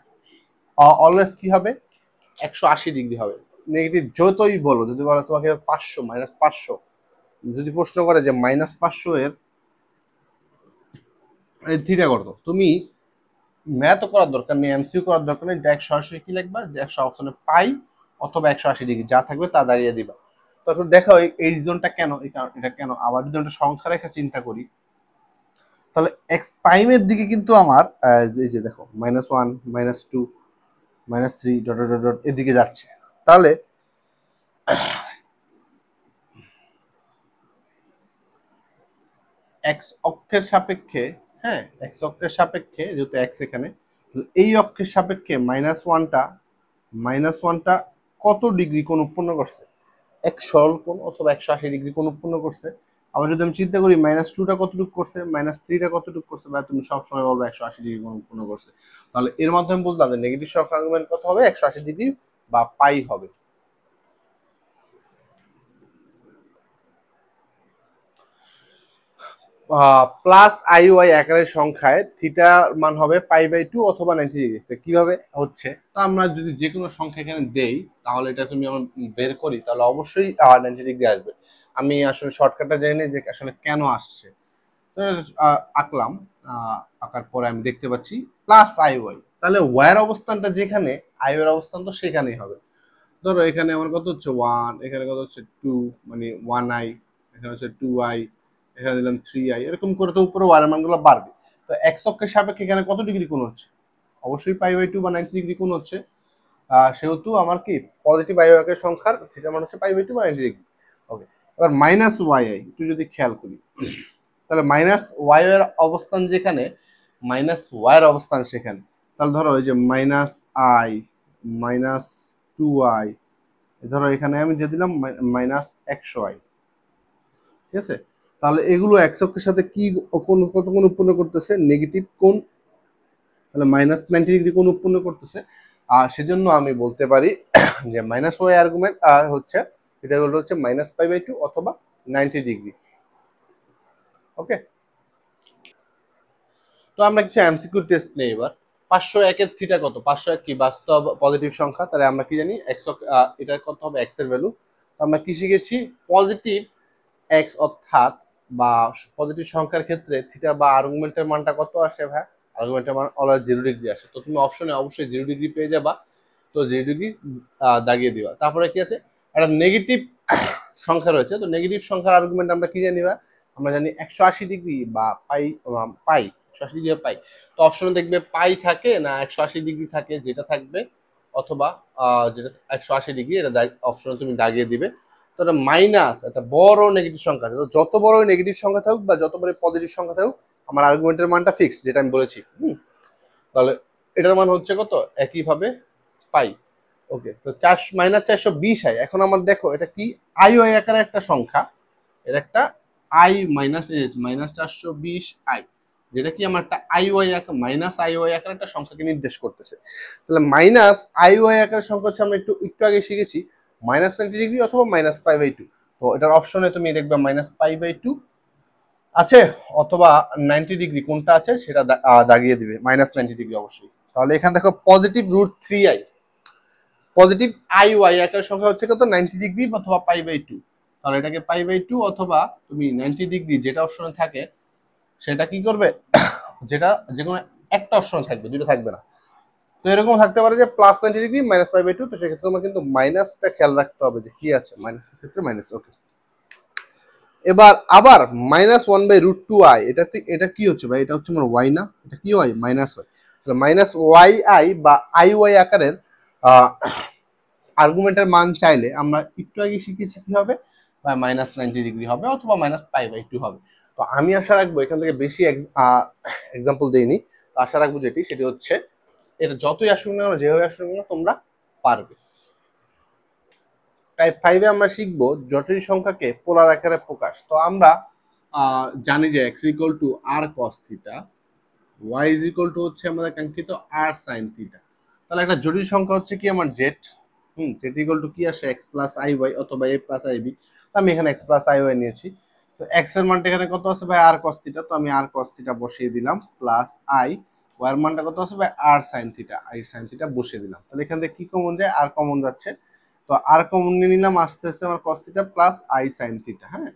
অলওয়েজ কি হবে, 180 ডিগ্রি হবে। নেগেটিভ যতই বলো, যদি বলো তোমাকে 500 -500, যদি প্রশ্ন করে যে -500 এর থিটা কত, তুমি ম্যাথ করার দরকার নেই, এমসিকিউ করার দরকার নেই, ডাইরেক্ট সরাসরি কি লিখবা যে 100 অপশনে পাই অথবা 180 ডিগ্রি যা থাকবে তা দাঁড়িয়ে দিবা। তারপর দেখো এই রিজনটা কেন, এই কারণ এটা কেন। আবার যদি আমরা সংখ্যা রেখা চিন্তা করি তাহলে এক্স প্রাইমের দিকে কিন্তু আমার এই যে দেখো -1 -2 -3 ডট ডট ডট এদিকে যাচ্ছে। তাহলে এক্স অক্ষের সাপেক্ষে, হ্যাঁ এক্স অক্ষের সাপেক্ষে যেহেতু এক্স এখানে, এই অক্ষের সাপেক্ষে -1টা কত ডিগ্রি কোণ উৎপন্ন করছে? এক সরল কোণ অথবা 180 ডিগ্রি কোণ উৎপন্ন করছে। আবার যদি আমি চিন্তা করি -2টা কতটুকু করছে, -3টা কতটুকু করছে, বা তুমি সবসময় বলবো 180 ডিগ্রি কোণ উৎপন্ন করছে। তাহলে এর মাধ্যমে বুঝলাম যে নেগেটিভ সংখ্যার আর্গুমেন্ট কত হবে, 180 ডিগ্রি বা পাই হবে। প্লাস আই ওয়াই আকারের সংখ্যায় থিটার মান হবে π/2 অথবা 90 ডিগ্রি। কিভাবে হচ্ছে, তা আমরা যদি যে কোনো সংখ্যা এখানে দেই তাহলে এটা তুমি আমরা বের করি তাহলে অবশ্যই 90 ডিগ্রি আসবে। আমি আসলে শর্টকাটটা জেনে নিই যে আসলে কেন আসছে। আঁকলাম, আঁকার পরে আমি দেখতে পাচ্ছি প্লাস আই ওয়াই, তাহলে ওয়াইয়ের অবস্থানটা যেখানে আই এর অবস্থান তো সেখানেই হবে। ধরো এখানে আমার কত হচ্ছে 1, এখানে কত হচ্ছে 2, মানে 1i, এখানে হচ্ছে 2i, এখানে দিলাম 3i, এরকম করে তো উপরে ওয়ার মানগুলো বাড়বে। তো এক্স অক্ষের সাপেক্ষে এখানে কত ডিগ্রি কোণ হচ্ছে? অবশ্যই π/2 বা 90 ডিগ্রি কোণ হচ্ছে। সেহেতু আমার কি পজিটিভ আই এর সংখ্যার থিটা মান হচ্ছে π/2 বা 90 ডিগ্রি। ওকে, এবার -yi একটু যদি খেয়াল করি তাহলে -y এর অবস্থান যেখানে -y এর অবস্থান সেখানে, তাহলে ধরো এই যে -i -2i, ধরো এখানে আমি দিয়ে দিলাম -100i, ঠিক আছে। তাহলে এগুলো এক্স অক্ষের সাথে কি কোণ, কত কোণ উৎপন্ন করতেছে? নেগেটিভ কোণ, তাহলে -90 ডিগ্রি কোণ উৎপন্ন করতেছে। আর সেজন্য আমি বলতে পারি যে -y আর্গুমেন্ট হচ্ছে এটা হচ্ছে -π/2 অথবা 90 ডিগ্রি। ওকে, তো আমরা কিছু এমসিকিউ টেস্ট নেই এবার। 501 এর থিটা কত? 501 কি বাস্তব পজিটিভ সংখ্যা, তাহলে আমরা কি জানি এক্স, এটা কত হবে এক্স এর ভ্যালু। তো আমরা কি শিখেছি? পজিটিভ এক্স অর্থাৎ বা পজিটিভ সংখ্যার ক্ষেত্রে থিটা বা আর্গুমেন্টের মানটা কত আসে ভাই? আর্গুমেন্টের মান অলওয়েজ 0 ডিগ্রি আসে। তো তুমি অপশনে অবশ্যই 0 ডিগ্রি পেয়ে যাবা, তো 0 ডিগ্রি দাগিয়ে দিবা। তারপরে কি আছে, একটা নেগেটিভ সংখ্যা রয়েছে, তো নেগেটিভ সংখ্যার আর্গুমেন্ট আমরা কি জানি? আমরা জানি 180 ডিগ্রি বা পাই 180 ডিগ্রি পাই। তো অপশনে দেখবে পাই থাকে না 180 ডিগ্রি থাকে, যেটা থাকবে, অথবা যেটা 180 ডিগ্রি, এটা অপশনে তুমি দাগিয়ে দিবে। তো এটা মাইনাস একটা বড় নেগেটিভ সংখ্যা আছে, তো যত বড় নেগেটিভ সংখ্যা থাকুক বা যত বড় পজিটিভ সংখ্যা থাকুক আমার আর্গুমেন্টের মানটা ফিক্সড, যেটা আমি বলেছি। তাহলে এটার মান হচ্ছে কত? একইভাবে পাই। ওকে, তো -420i। এখন আমার দেখো এটা কি আই ওয়াই আকারের একটা সংখ্যা, এর একটা আই -420i, যেটা কি আমার একটা আই ওয়াই আকার -i/y আকার একটা সংখ্যাকে নির্দেশ করতেছে। তাহলে -i/y আকারের সংখ্যা হচ্ছে আমরা একটু একটু আগে শিখেছি -90 ডিগ্রি অথবা -π/2। তো এটার অপশনে তুমি দেখবে -π/2 আছে অথবা 90 ডিগ্রি কোনটা আছে সেটা দাগিয়ে দিবে, -90 ডিগ্রি অবশ্যই। তাহলে এখানে দেখো positive √3i, positive I Y আকারের সংখ্যা হচ্ছে কত? 90 ডিগ্রি অথবা π/2। তাহলে এটাকে π/2 অথবা তুমি 90 ডিগ্রি যেটা অপশনে থাকে সেটা কি করবে, যেটা যে কোনো একটা অপশন থাকবে, দুটো থাকবে না। তো এরকম থাকতে পারে যে +90 ডিগ্রি -π/2, তো সেক্ষেত্রে তোমার কিন্তু মাইনাসটা খেয়াল রাখতে হবে যে কি আছে, মাইনাসের ক্ষেত্রে মাইনাস। ওকে, এবার আবার -1/√2i, এটা কি হচ্ছে ভাই? এটা হচ্ছে আমার ওয়াই না, এটা কি হয়? মাইনাস হয়। তাহলে -yi বা আই ওয়াই আকারের আর্গুমেন্টের মান চাইলে আমরা একটু আগে শিখেছি কি হবে, -90 ডিগ্রি হবে অথবা -π/2 হবে। তো আমি আশা রাখবো এখান থেকে বেশি এক্সাম্পল দেইনি, তো আশা রাখবো সেটি হচ্ছে এটা যতই আসুক না যেভাবে আসুক না তোমরা পারবে। টাইপ 5 এ আমরা শিখব জটিল সংখ্যাকে পোলার আকারে প্রকাশ। তো আমরা জানি যে x equal to r cos theta, y is equal to হচ্ছে আমাদের কাঙ্ক্ষিত r sin থিটা। তাহলে একটা জটিল সংখ্যা হচ্ছে কি আমার z, z ইকুয়াল টু কি আসে x প্লাস আই ওয়াই অথবা a প্লাস আই বি। আমি এখানে x প্লাস আই ওয়াই নিয়েছি। তো x এর মানটা এখানে কত আছে ভাই r cos থিটা, তো আমি r cos থিটা বসিয়ে দিলাম প্লাস i, y এর মানটা কত আছে ভাই r sin theta, i sin theta বসিয়ে দিলাম। তাহলে এখান থেকে কি কমন যায়, r কমন যাচ্ছে। তো r কমন নিয়ে নিলাম, আসতে আসতে আমার cos theta plus i sin theta, হ্যাঁ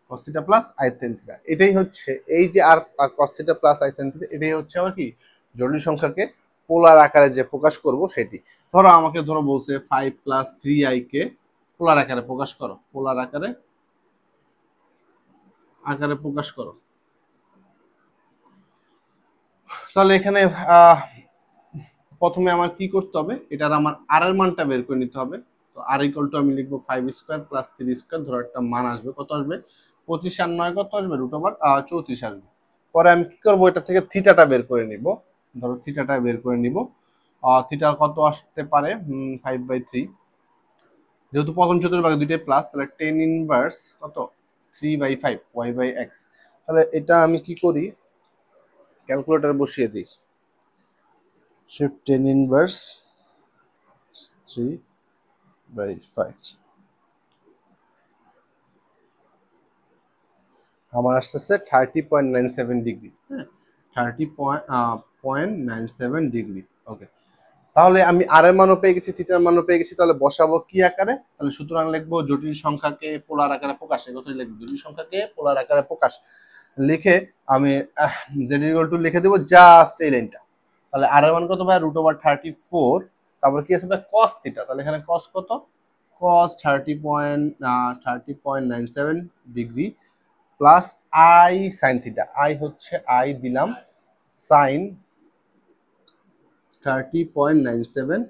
cos theta plus i sin theta. এটাই হচ্ছে এই যে আর cos theta plus i sin theta, এটাই হচ্ছে আমার কি জটিল সংখ্যাকে পোলার আকারে যে প্রকাশ করব সেটি। ধরো আমাকে বলছে 5 প্লাস 3i কে পোলার আকারে প্রকাশ করো, পোলার আকারে প্রকাশ করো। তাহলে এখানে প্রথমে আমার কি করতে হবে, এটার আমার আর এর মানটা বের করে নিতে হবে। তো আর ইকুয়াল টু আমি লিখবো 5 স্কয়ার প্লাস 3 স্কয়ার, ধরো একটা মান আসবে, কত আসবে 25 আর 9 কত আসবে রুট ওভার 34 আসবে। পরে আমি কি করব, এটা থেকে থিটাটা বের করে নিব, ধরো থিটাটা বের করে নিব। থিটা কত আসতে পারে 5/3, যেহেতু প্রথম চতুর্ভাগে দুইটাই প্লাস, তাহলে 10 ইনভার্স কত 3/5 y/x। তাহলে এটা আমি কি করি, ক্যালকুলেটর বসিয়ে দিই, শিফট 10 ইনভার্স 3/5, আমার আসতেছে 30.97 ডিগ্রি, হ্যাঁ 30.97 ডিগ্রি। ওকে, তাহলে আমি আর এর মানও পেয়ে গেছি, থিটার মানও পেয়ে গেছি। তাহলে বসাবো কি আকারে, তাহলে সুতরাং লিখবো জটিল সংখ্যাকে পোলার আকারে প্রকাশ, এই কথাই লিখবো জটিল সংখ্যাকে পোলার আকারে প্রকাশ। লিখে আমি জেড ইকুয়াল টু লিখে দেবো জাস্ট এই লাইনটা। তাহলে আর এর মান কত ভাই রুট ওভার 34, তারপর কি আছে ভাই cos থিটা, তাহলে এখানে cos কত, cos 30.97 degree plus i sin theta, I হচ্ছে আই দিলাম সাইন 30.97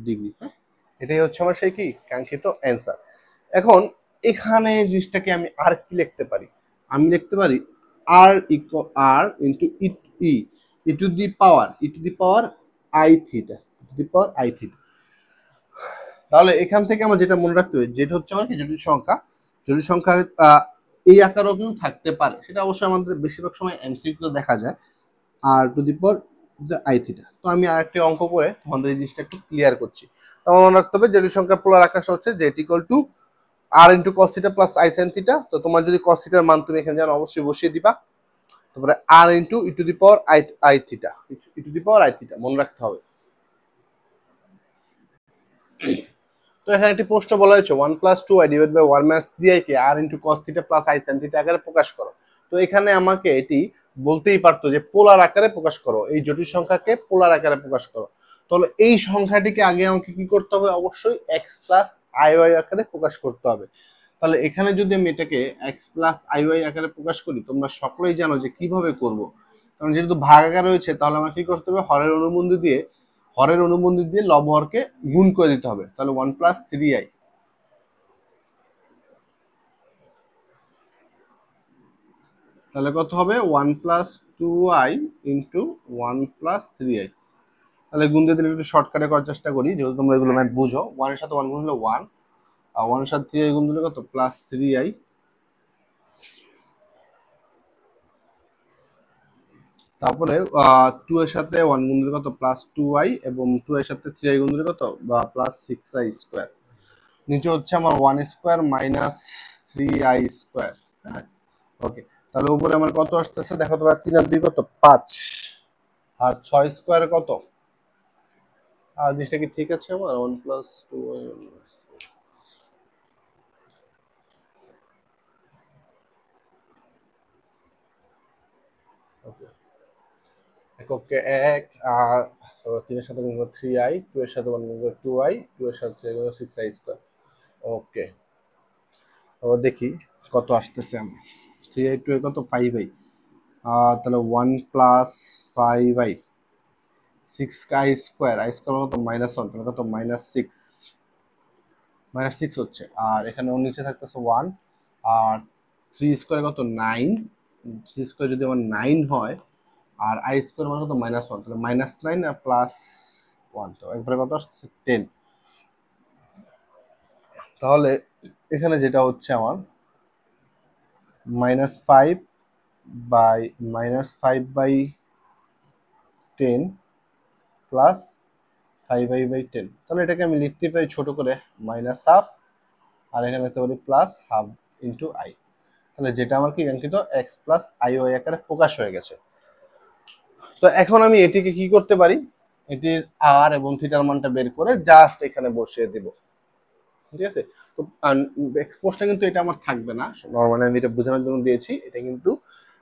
ডিগ্রি, হ্যাঁ এটাই হচ্ছে আমার সেই কি কাঙ্ক্ষিত অ্যান্সার। এখন এখানে জিনিসটাকে আমি আর কি লিখতে পারি, আমি লিখতে পারি আর equal R into E to the power I theta, to the power I theta. তাহলে এখান থেকে আমার যেটা মনে রাখতে হবে, যেটা হচ্ছে আমার কি জটিল সংখ্যা, জটিল সংখ্যা এই আকারও কিন্তু থাকতে পারে, সেটা অবশ্যই আমাদের বেশিরভাগ সময় এমসিকিউ দেখা যায়, R to the power I theta. তো আমি আরেকটি অঙ্ক করে তোমাদের এই জিনিসটা একটু ক্লিয়ার করছি। তো আমার মনে রাখতে হবে জটিল সংখ্যার পোলার আকাশ হচ্ছে z equal to r into cos theta plus i sin theta. তো তোমার যদি কস থিটার মান তুমি এখানে জানো অবশ্যই বসিয়ে দিবা, তারপরে আর into E to the power I theta, E to the power I theta মনে রাখতে হবে। তো এখানে একটি প্রশ্ন বলা হয়েছে 1 plus 2i divide by 1 minus 3i কে r into cos theta plus i sin theta আকারে প্রকাশ করো। তো এখানে আমাকে এটি বলতেই পারতো যে পোলার আকারে প্রকাশ করো, এই জটিল সংখ্যাকে পোলার আকারে প্রকাশ করো। তাহলে এই সংখ্যাটিকে আগে আমাকে কি করতে হবে, অবশ্যই এক্স প্লাস আই ওয়াই আকারে প্রকাশ করতে হবে। তাহলে এখানে যদি আমি এটাকে এক্স প্লাস আই ওয়াই আকারে প্রকাশ করি, তোমরা সকলেই জানো যে কিভাবে করব, কারণ যেহেতু ভাগ আকার রয়েছে, তাহলে আমার কি করতে হবে, হরের অনুবন্ধী দিয়ে লব হরকে গুণ করে দিতে হবে। তাহলে 1 প্লাস 3i, তাহলে কত হবে 1 plus 2i into 1 plus 3i। তাহলে গুণ দিয়ে দিলে একটু শর্টকাটে করার চেষ্টা করি, যেহেতু তোমরা এগুলো ম্যাথ বুঝো। 1 এর সাথে 1 গুণ হলে 1, আর 1 এর সাথে 3i গুণ দিলে কত প্লাস 3i। তারপরে 2 এর সাথে 1 গুণ দিলে কত প্লাস 2i, এবং 2 এর সাথে 3i গুণ দিলে কত বা প্লাস 6i স্কয়ার। নিচে হচ্ছে আমার 1 স্কয়ার মাইনাস 3i স্কয়ার, হ্যাঁ ওকে। তাহলে উপরে আমার কত আসতেছে দেখো তো, 3 আর 2 কত 5, আর 6 স্কয়ার কত, আর জিনিসটা কি ঠিক আছে আমার 1 প্লাস 2i। ওকে, এককে 1, আর 3 এর সাথে গুণ করে 3i, 2 এর সাথে 1 গুণ করে 2i, 2 এর সাথে 3 গুণ করে 6i স্কয়ার। ওকে, আবার দেখি কত আসতেছে আমার, 3i 2 এ কত 5i, তাহলে 1 plus 5i, 6i square, i square কত -1, তাহলে কত -6 হচ্ছে। আর এখানে ওর নিচে থাকতেছে 1, আর 3 স্কয়ার কত 9, 3 স্কয়ার যদি আমার 9 হয়, আর i স্কয়ার মানে কত -1, তাহলে -9 আর প্লাস 1, তো একবারে কত আসছে 10। তাহলে এখানে যেটা হচ্ছে আমার -5 বাই -5/10 প্লাস 5/10। তাহলে এটাকে আমি লিখতে পারি ছোট করে -12, আর এখানে লিখতে পারি +12 ইন্টু আই। তাহলে যেটা আমার কি কাঙ্ক্ষিত এক্স প্লাস আই ওয়াই আকারে প্রকাশ হয়ে গেছে। তো এখন আমি এটিকে কি করতে পারি, এটির আর এবং থিটার মানটা বের করে জাস্ট এখানে বসিয়ে দিব। ঠিক আছে, তো এক্সপোজটা কিন্তু এটা আমার থাকবে না, নরমালি আমি এটা বোঝানোর জন্য দিয়েছি। এটা কিন্তু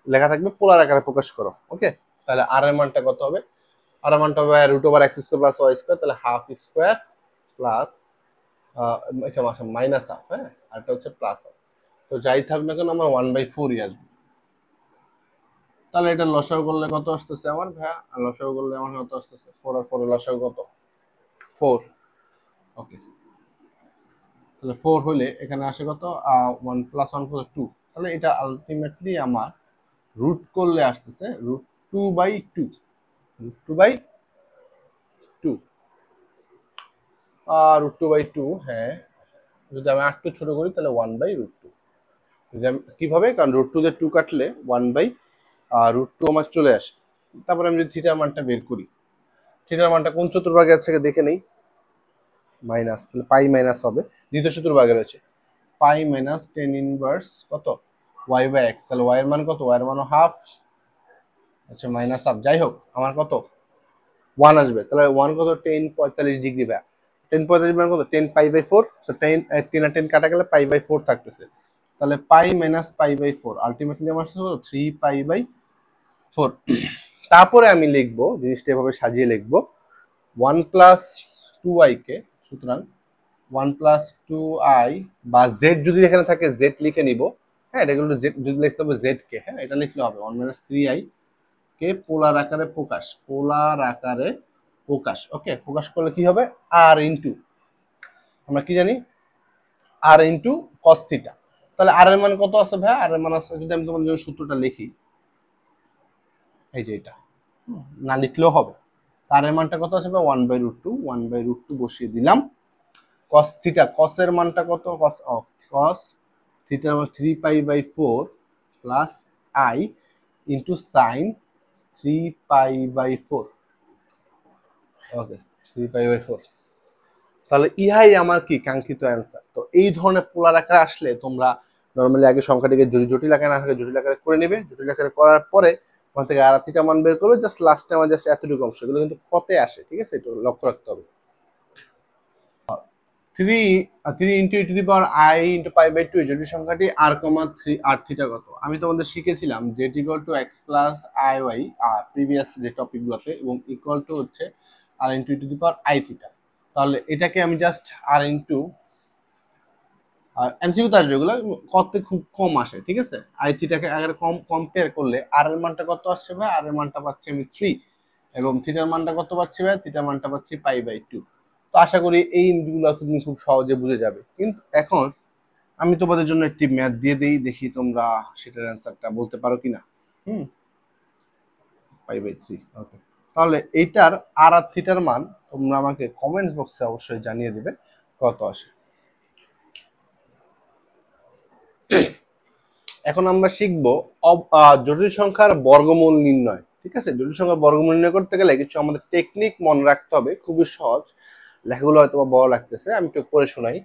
লেখা থাকবে পোলার আকারে প্রকাশ করো। ওকে, তাহলে আর এর মানটা কত হবে? আর এর মানটা হবে √x² প্লাস y², তাহলে হাফ স্কোয়ার প্লাস -12, হ্যাঁ, আর এটা হচ্ছে প্লাস। তো যাই থাক না কেন আমার 1/4ই আসবে। তাহলে এটা লসাগু করলে কত আসতেছে আমার ভাইয়া? লসাগু করলে আমার কত আসতেছে? 4 আর 4 এর লসাগু কত? 4। ওকে, তাহলে 4 হলে এখানে আসে কত? 1 + 1 = 2। তাহলে এটা আলটিমেটলি আমার রুট করলে আসতেছে √2/2, √2/2, √2/2। হ্যাঁ, যদি আমি একটু ছোট করি তাহলে 1/√2। যদি আমি কিভাবে, কারণ √2 দিয়ে 2 কাটলে 1/√2 আমার চলে আসে। তারপরে আমি যদি থিটার মানটা বের করি, থিটার মানটা কোন চতুর্ভাগে আছে দেখে নেই। মাইনাস, তাহলে পাই মাইনাস হবে, দ্বিতীয় চতুর্ভাগে রয়েছে। পাই মাইনাস 10 ইনভার্স কত? y/x। তাহলে y এর মান কত? y এর মান হাফ, আচ্ছা -হাফ। যাই হোক, আমার কত? 1 আসবে। তাহলে 1 কত? 10 45 ডিগ্রি। 10 45 মানে কত? 10 π/4। তো 10 আর 10 কাটা গেলে π/4 থাকতেছে। তাহলে পাই মাইনাস π/4 আলটিমেটলি আমার আসছে 3π/4। তারপরে আমি লিখবো জিনিসটা এভাবে সাজিয়ে লিখবো 1 + 2i কে, সুতরাং 1 + 2i বা z যদি এখানে থাকে z লিখে নিব। হ্যাঁ, এটা কিন্তু যদি লিখতে হবে z কে, হ্যাঁ এটা লিখলে হবে 1 - 3i কে পোলার আকারে প্রকাশ, ওকে, প্রকাশ করলে কি হবে? আর ইনটু, আমরা কি জানি? আর ইনটু cos থিটা। তাহলে আর এর মান কত আছে ভাই? আর এর মান আছে, যদি আমি তোমাদের জন্য সূত্রটা লিখি, এই যে এটা, না লিখলেও হবে। আর এর মানটা কত আছে ভাই? 1/√2, 1/√2 বসিয়ে দিলাম। cos থিটা, cos এর মানটা কত? cos থিটার মান 3π/4 প্লাস i ইনটু sin 3π/4। ওকে, 3π/4। তাহলে ইহাই আমার কি কাঙ্ক্ষিত অ্যান্সার। তো এই ধরনের পোলার আকারে আসলে তোমরা নর্মালি আগে সংখ্যাটিকে যদি জটিল আকারে না থাকে জটিল আকারে করে নেবে। জটিল আকারে করার পরে ওখান থেকে আর থিটা মান বের করবে, জাস্ট লাস্টে আমার জাস্ট এতটুকু অংশ, এগুলো কিন্তু কতে আসে, ঠিক আছে, একটু লক্ষ্য রাখতে হবে। 3 ইন্টু e⁻i ইন্টু π/2 জটিল সংখ্যাটি r, থিটা কত? আমি তোমাদের শিখেছিলাম z = x plus iy previous যে টপিকগুলোতে, এবং ইকুয়াল টু হচ্ছে r ইন্টু e⁻i থিটা। তাহলে এটাকে আমি জাস্ট r ইন্টু, এমসিকিউ তার যেগুলো কত খুব কম আসে, ঠিক আছে, আই থিটাকে আগে কম্পেয়ার করলে আর এর মানটা কত আসছে ভাই? আর এর মানটা পাচ্ছি আমি 3, এবং থিটার মানটা কত পাচ্ছি ভাই? থিটার মানটা পাচ্ছি π/2। তো আশা করি এই ইন্টগুলো তুমি খুব সহজে বুঝে যাবে। কিন্তু এখন আমি তোমাদের জন্য একটি ম্যাথ দিয়ে দেই, দেখি তোমরা সেটার অ্যান্সারটা বলতে পারো কিনা। π/3। ওকে, তাহলে এইটার আর থিটার মান তোমরা আমাকে কমেন্ট বক্সে অবশ্যই জানিয়ে দিবে কত আসে। এখন আমরা শিখবো জটিল সংখ্যার বর্গমূল নির্ণয়। ঠিক আছে, জটিল সংখ্যার বর্গমূল নির্ণয় করতে গেলে কিছু আমাদের টেকনিক মনে রাখতে হবে, খুবই সহজ। লেখাগুলো হয়তো বড় লাগতেছে, আমি একটু পড়ে শোনাই।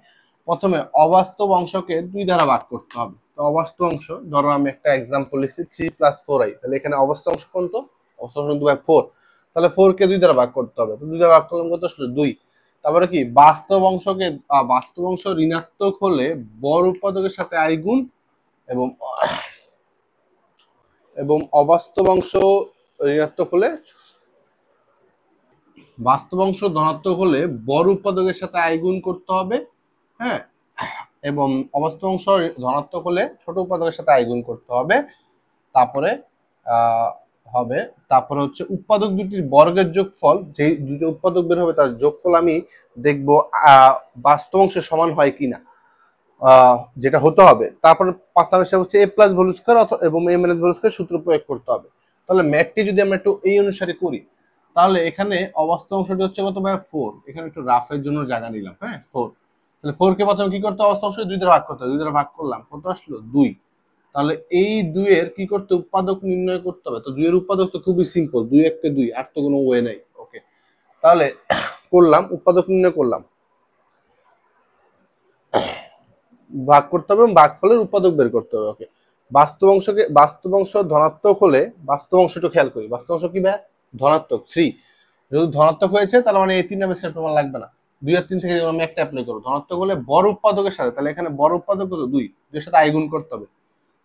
প্রথমে অবাস্তব অংশকে 2 দ্বারা ভাগ করতে হবে। তো অবাস্তব অংশ, ধরো আমি একটা এক্সাম্পল লিখছি 3 + 4i, তাহলে এখানে অবাস্তব অংশ কোনটা? অবাস্তব অংশ 2/4, তাহলে 4 কে 2 দ্বারা ভাগ করতে হবে। তো 2 দ্বারা ভাগ করলে কত আসলে? 2। তারপরে কি বাস্তব অংশকে, বাস্তব অংশ ঋণাত্মক হলে বড় উৎপাদকের সাথে i গুণ, এবং অবাস্তব অংশ ঋণাত্মক হলে, বাস্তব অংশ ধনাত্মক হলে বড় উৎপাদকের সাথে i গুণ করতে হবে, হ্যাঁ, এবং অবাস্তব অংশ ধনাত্মক হলে ছোট উৎপাদকের সাথে i গুণ করতে হবে। তারপরে হবে, তারপরে হচ্ছে উৎপাদক দুটির বর্গের যোগফল, যে দুটো উৎপাদক বের হবে তার যোগফল আমি দেখব বাস্তব অংশের সমান হয় কিনা, যেটা হতে হবে। তারপরে 5 নাম্বার স্টেপ হচ্ছে a প্লাস হোল স্কয়ার এবং a মাইনাস হোল স্কয়ার সূত্র প্রয়োগ করতে হবে। তাহলে ম্যাথটি যদি আমরা একটু এই অনুসারে করি, তাহলে এখানে অবাস্তব অংশটি হচ্ছে কত ভাই? 4। এখানে একটু রাফের জন্য জায়গা নিলাম, হ্যাঁ 4। তাহলে 4 কে প্রথমে কি করতে হবে, অবস্থা অংশকে 2 দ্বারা ভাগ করতে হবে, 2 দ্বারা ভাগ করলাম, কত আসলো 2। তাহলে এই 2 এর কি করতে, উৎপাদক নির্ণয় করতে হবে। তো 2 এর উৎপাদক তো খুবই সিম্পল, 2 1 কে 2, আর তো কোনো ওয়ে নাই। ওকে, তাহলে করলাম, উৎপাদক নির্ণয় করলাম, ভাগ করতে হবে এবং ভাগফলের উৎপাদক বের করতে হবে। ওকে, বাস্তব অংশ ধনাত্মক হলে, বাস্তব অংশটা খেয়াল করি, বাস্তব অংশ কি ভাই, ধনাত্মক 3। যদি ধনাত্মক হয়েছে তাহলে মানে এই 3 নাম্বার স্টেপ আমার লাগবে না, 2 আর 3 থেকে আমি একটা অ্যাপ্লাই করবো। ধনাত্মক হলে বড় উৎপাদকের সাথে, তাহলে এখানে বড় উৎপাদক কত 2, 2 এর সাথে আই গুণ করতে হবে।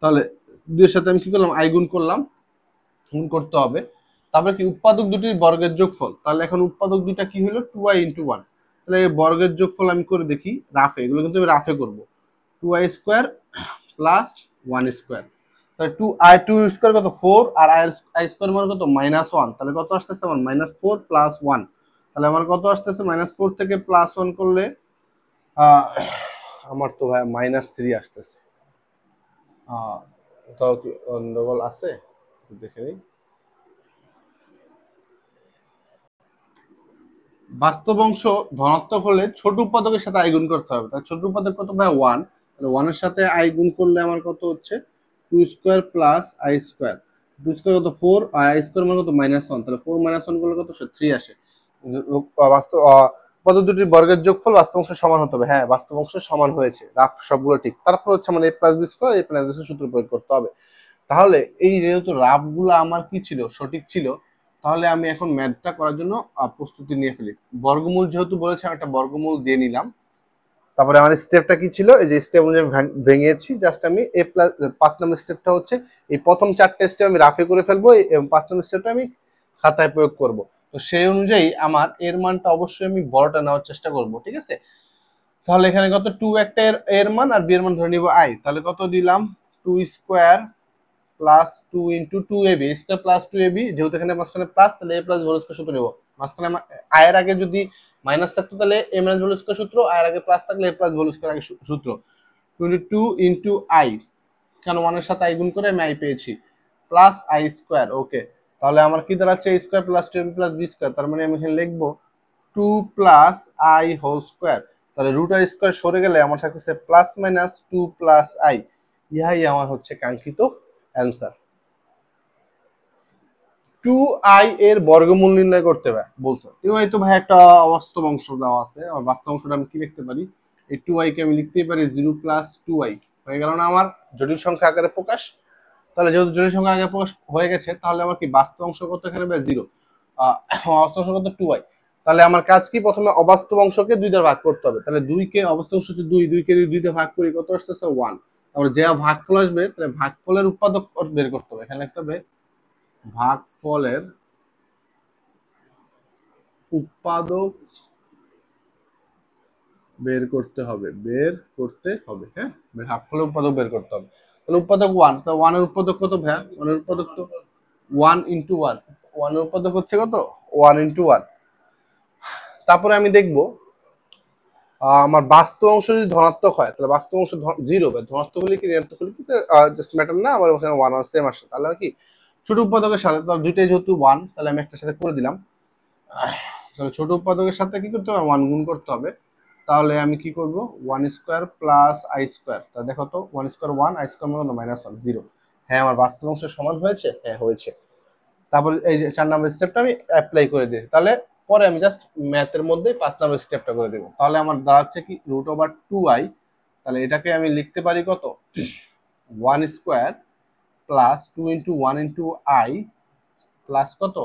তাহলে 2 এর সাথে আমি কি করলাম, আই গুণ করলাম, গুণ করতে হবে। তারপরে কি, উৎপাদক দুটির বর্গের যোগফল, তাহলে এখন উৎপাদক দুইটা কি হলো 2i × 1। তাহলে এই বর্গের যোগফল আমি করে দেখি রাফে, এগুলো কিন্তু আমি রাফে করবো, 2i স্কোয়ার প্লাস 1 স্কোয়ার, তাহলে 2 স্কোয়ার কত 4, আর আই স্কোয়ার মানে কত -1, তাহলে কত আসতেছে আমার -4 + 1, তাহলে আমার কত আসতেছে -4 থেকে +1 করলে আমার তো ভাই -3 আসতেছে। কোথাও কি গন্ডগোল আছে দেখে নিই। বাস্তব অংশ ধনাত্মক হলে ছোট উৎপাদকের সাথে আই গুণ করতে হবে, তাহলে ছোট উৎপাদক কত ভাই 1, তাহলে 1 এর সাথে আই গুণ করলে আমার কত হচ্ছে 2 square plus I square, 2 square কত 4, আর আই স্কোয়ার মানে কত -1, তাহলে 4 - 1 করলে কত 3 আসে। বাস্তব উৎপাদক দুটির বর্গের যোগফল বাস্তব অংশ সমান হতে হবে। হ্যাঁ, বাস্তব অংশ সমান হয়েছে, রাফ সবগুলো ঠিক। তারপর হচ্ছে মানে a + b square, a + b সূত্র প্রয়োগ করতে হবে। তাহলে এই যেহেতু রাফগুলো আমার কি ছিল, সঠিক ছিল, তাহলে আমি এখন ম্যাথটা করার জন্য প্রস্তুতি নিয়ে ফেলি। বর্গমূল যেহেতু বলেছে, আমি একটা বর্গমূল দিয়ে নিলাম। তারপরে আমার স্টেপটা কি ছিল, এই যে স্টেপ অনুযায়ী ভেঙেছি, জাস্ট আমি a প্লাস 5 নম্বর স্টেপটা হচ্ছে এই প্রথম 4টে স্টেপ আমি রাফে করে ফেলবো, এবং 5 নম্বর স্টেপটা আমি খাতায় প্রয়োগ করব। তো সেই অনুযায়ী আমার এর মানটা অবশ্যই আমি বড়টা নেওয়ার চেষ্টা করব, ঠিক আছে। তাহলে এখানে কত 2 একটা এর মান, আর বি এর মান ধরে নিব আই, তাহলে কত দিলাম 2 square plus 2 × 2ab square plus 2ab, যেহেতু এখানে মাঝখানে প্লাস, তাহলে a প্লাস হোল স্কয়ার সূত্র নেব। মাঝখানে আয়ের আগে যদি মাইনাস থাকতো তাহলে a মাইনাস হোল স্কয়ার সূত্র, আয়ের আগে প্লাস থাকলে a প্লাস হোল স্কয়ার আগে সূত্র। 22 × i, কারণ 1 এর সাথে i গুণ করে আমি i পেয়েছি, প্লাস i স্কয়ার। ওকে, তাহলে আমার কি দাঁড়াচ্ছে a square plus 2ab plus b square, তার মানে আমি এখানে লিখবো 2 প্লাস i হোল স্কয়ার। তাহলে রুট আর স্কয়ার সরে গেলে আমার থাকতেছে প্লাস মাইনাস 2 প্লাস i, ইহাই আমার হচ্ছে কাঙ্ক্ষিত অ্যান্সার। 2i এর বর্গমূল নির্ণয় করতে বলছো। 2i তো ভাই একটা অবাস্তব অংশ দেওয়া আছে, আর বাস্তব অংশটা আমি কি লিখতে পারি, এই 2i কে আমি লিখতেই পারি 0 + 2i, হয়ে গেল না আমার জটিল সংখ্যা আকারে প্রকাশ। তাহলে যেহেতু জটিল সংখ্যা আকারে প্রকাশ হয়ে গেছে, তাহলে আমার কি বাস্তব অংশ কত এখানে ভাই 0, অবাস্তব অংশ কত 2i। তাহলে আমার কাজ কি, প্রথমে অবাস্তব অংশকে 2 দ্বারা ভাগ করতে হবে, তাহলে 2 কে, অবাস্তব অংশ হচ্ছে 2, 2 কে 2 দিয়ে ভাগ করি, কত আসতেছে 1। তারপরে যে ভাগফল আসবে, তাহলে ভাগফলের উৎপাদক বের করতে হবে, এখানে লিখতে হবে ভাগফলের উৎপাদক বের করতে হবে, হ্যাঁ, ভাগফলের উৎপাদক বের করতে হবে। তাহলে উৎপাদক 1, তো 1 এর উৎপাদক কত ভাই, 1 এর উৎপাদক তো 1 × 1, 1 এর উৎপাদক হচ্ছে কত 1 × 1। তারপরে আমি দেখব আমার বাস্তব অংশ যদি ধনাত্মক হয়, তাহলে বাস্তব অংশ 0, ধনাত্মক হলে কি ঋণাত্মক হলে কি জাস্ট ম্যাটার না, আবার ওখানে 1 আর সেম আসে, তাহলে কি ছোট উৎপাদকের সাথে, তাহলে দুইটাই যেহেতু 1, তাহলে আমি একটার সাথে করে দিলাম। তাহলে ছোট উৎপাদকের সাথে কি করতে হবে, 1 গুণ করতে হবে। তাহলে আমি কি করব, 1 স্কয়ার প্লাস i স্কয়ার, তা দেখো তো 1 স্কয়ার 1, i স্কয়ার মানে -1, 0। হ্যাঁ, আমার বাস্তব অংশ সমান হয়েছে, হ্যাঁ হয়েছে। তারপর এই যে 4 নম্বর স্টেপটা আমি অ্যাপ্লাই করে দিয়েছি, তাহলে পরে আমি জাস্ট ম্যাথের মধ্যে 5 নম্বর স্টেপটা করে দেব। তাহলে আমার দাঁড়াচ্ছে কি √2i, তাহলে এটাকে আমি লিখতে পারি কত 1 স্কয়ার প্লাস 2 × 1 × i প্লাস কত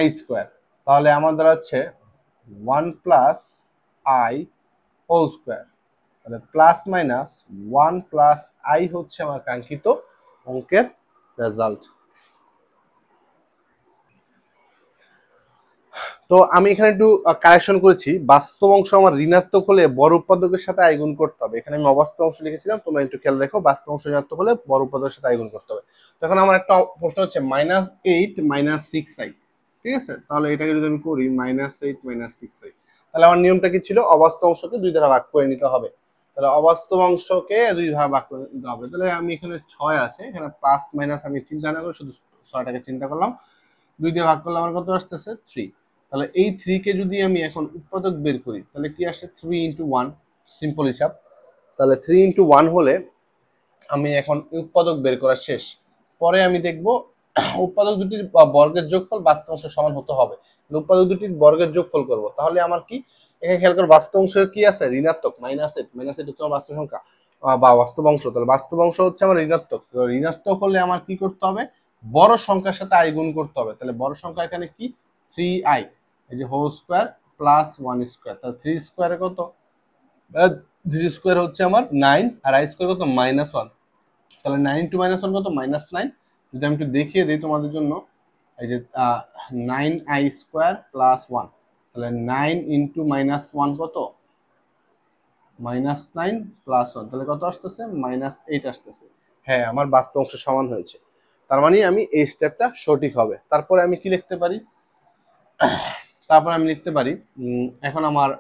i স্কয়ার, তাহলে আমার দাঁড়াচ্ছে 1 প্লাস i হোল স্কয়ার, তাহলে প্লাস মাইনাস 1 প্লাস i হচ্ছে আমার কাঙ্ক্ষিত অঙ্কের রেজাল্ট। তো আমি এখানে একটু কারেকশন করেছি, বাস্তব অংশ আমার ঋণাত্মক হলে বড় উৎপাদকের সাথে আই গুণ করতে হবে। এখানে আমি অবাস্তব অংশ লিখেছিলাম, তোমরা একটু খেয়াল রাখো, বাস্তব অংশ ঋণাত্মক হলে বড় উৎপাদকের সাথে আই গুণ করতে হবে। তখন আমার একটা প্রশ্ন হচ্ছে -8 - 6i, ঠিক আছে। তাহলে এটাকে যদি আমি করি -8 - 6i, তাহলে আমার নিয়মটা কি ছিল, অবাস্তব অংশকে 2 দ্বারা ভাগ করে নিতে হবে। তাহলে অবাস্তব অংশকে 2 দ্বারা ভাগ করে নিতে হবে, তাহলে আমি এখানে 6 আছে, এখানে প্লাস মাইনাস আমি চিন্তা না করে শুধু 6টাকে চিন্তা করলাম, 2 দিয়ে ভাগ করলে আমার কত আসতেছে 3। তাহলে এই 3 কে যদি আমি এখন উৎপাদক বের করি, তাহলে কি আসে 3 × 1, সিম্পল হিসাব। তাহলে 3 × 1 হলে আমি এখন উৎপাদক বের করা শেষ। পরে আমি দেখব উৎপাদক দুটির বর্গের যোগফল বাস্তব অংশের সমান হতে হবে। উৎপাদক দুটির বর্গের যোগফল করব, তাহলে আমার কি এখানে খেয়াল করে বাস্তব অংশের কি আছে ঋণাত্মক, মাইনাস এইট হচ্ছে আমার বাস্তব সংখ্যা বা বাস্তব অংশ। তাহলে বাস্তব অংশ হচ্ছে আমার ঋণাত্মক। ঋণাত্মক হলে আমার কি করতে হবে, বড় সংখ্যার সাথে আই গুণ করতে হবে। তাহলে বড় সংখ্যা এখানে কি 3i, এই যে হোল স্কোয়ার প্লাস 1 স্কোয়ার। তাহলে 3 স্কোয়ারে কত, 3 স্কোয়ার হচ্ছে আমার 9 আর i স্কোয়ার কত -1। তাহলে 9 × -1 কত -9। যদি আমি একটু দেখিয়ে দিই তোমাদের জন্য, এই যে 9i স্কোয়ার প্লাস 1, তাহলে 9 × -1 কত -9 প্লাস 1, তাহলে কত আসতেছে -8 আসতেছে। হ্যাঁ, আমার বাস্তব অংশ সমান হয়েছে। তার মানে আমি এই স্টেপটা সঠিক হবে। তারপরে আমি কি লিখতে পারি, এখন আমার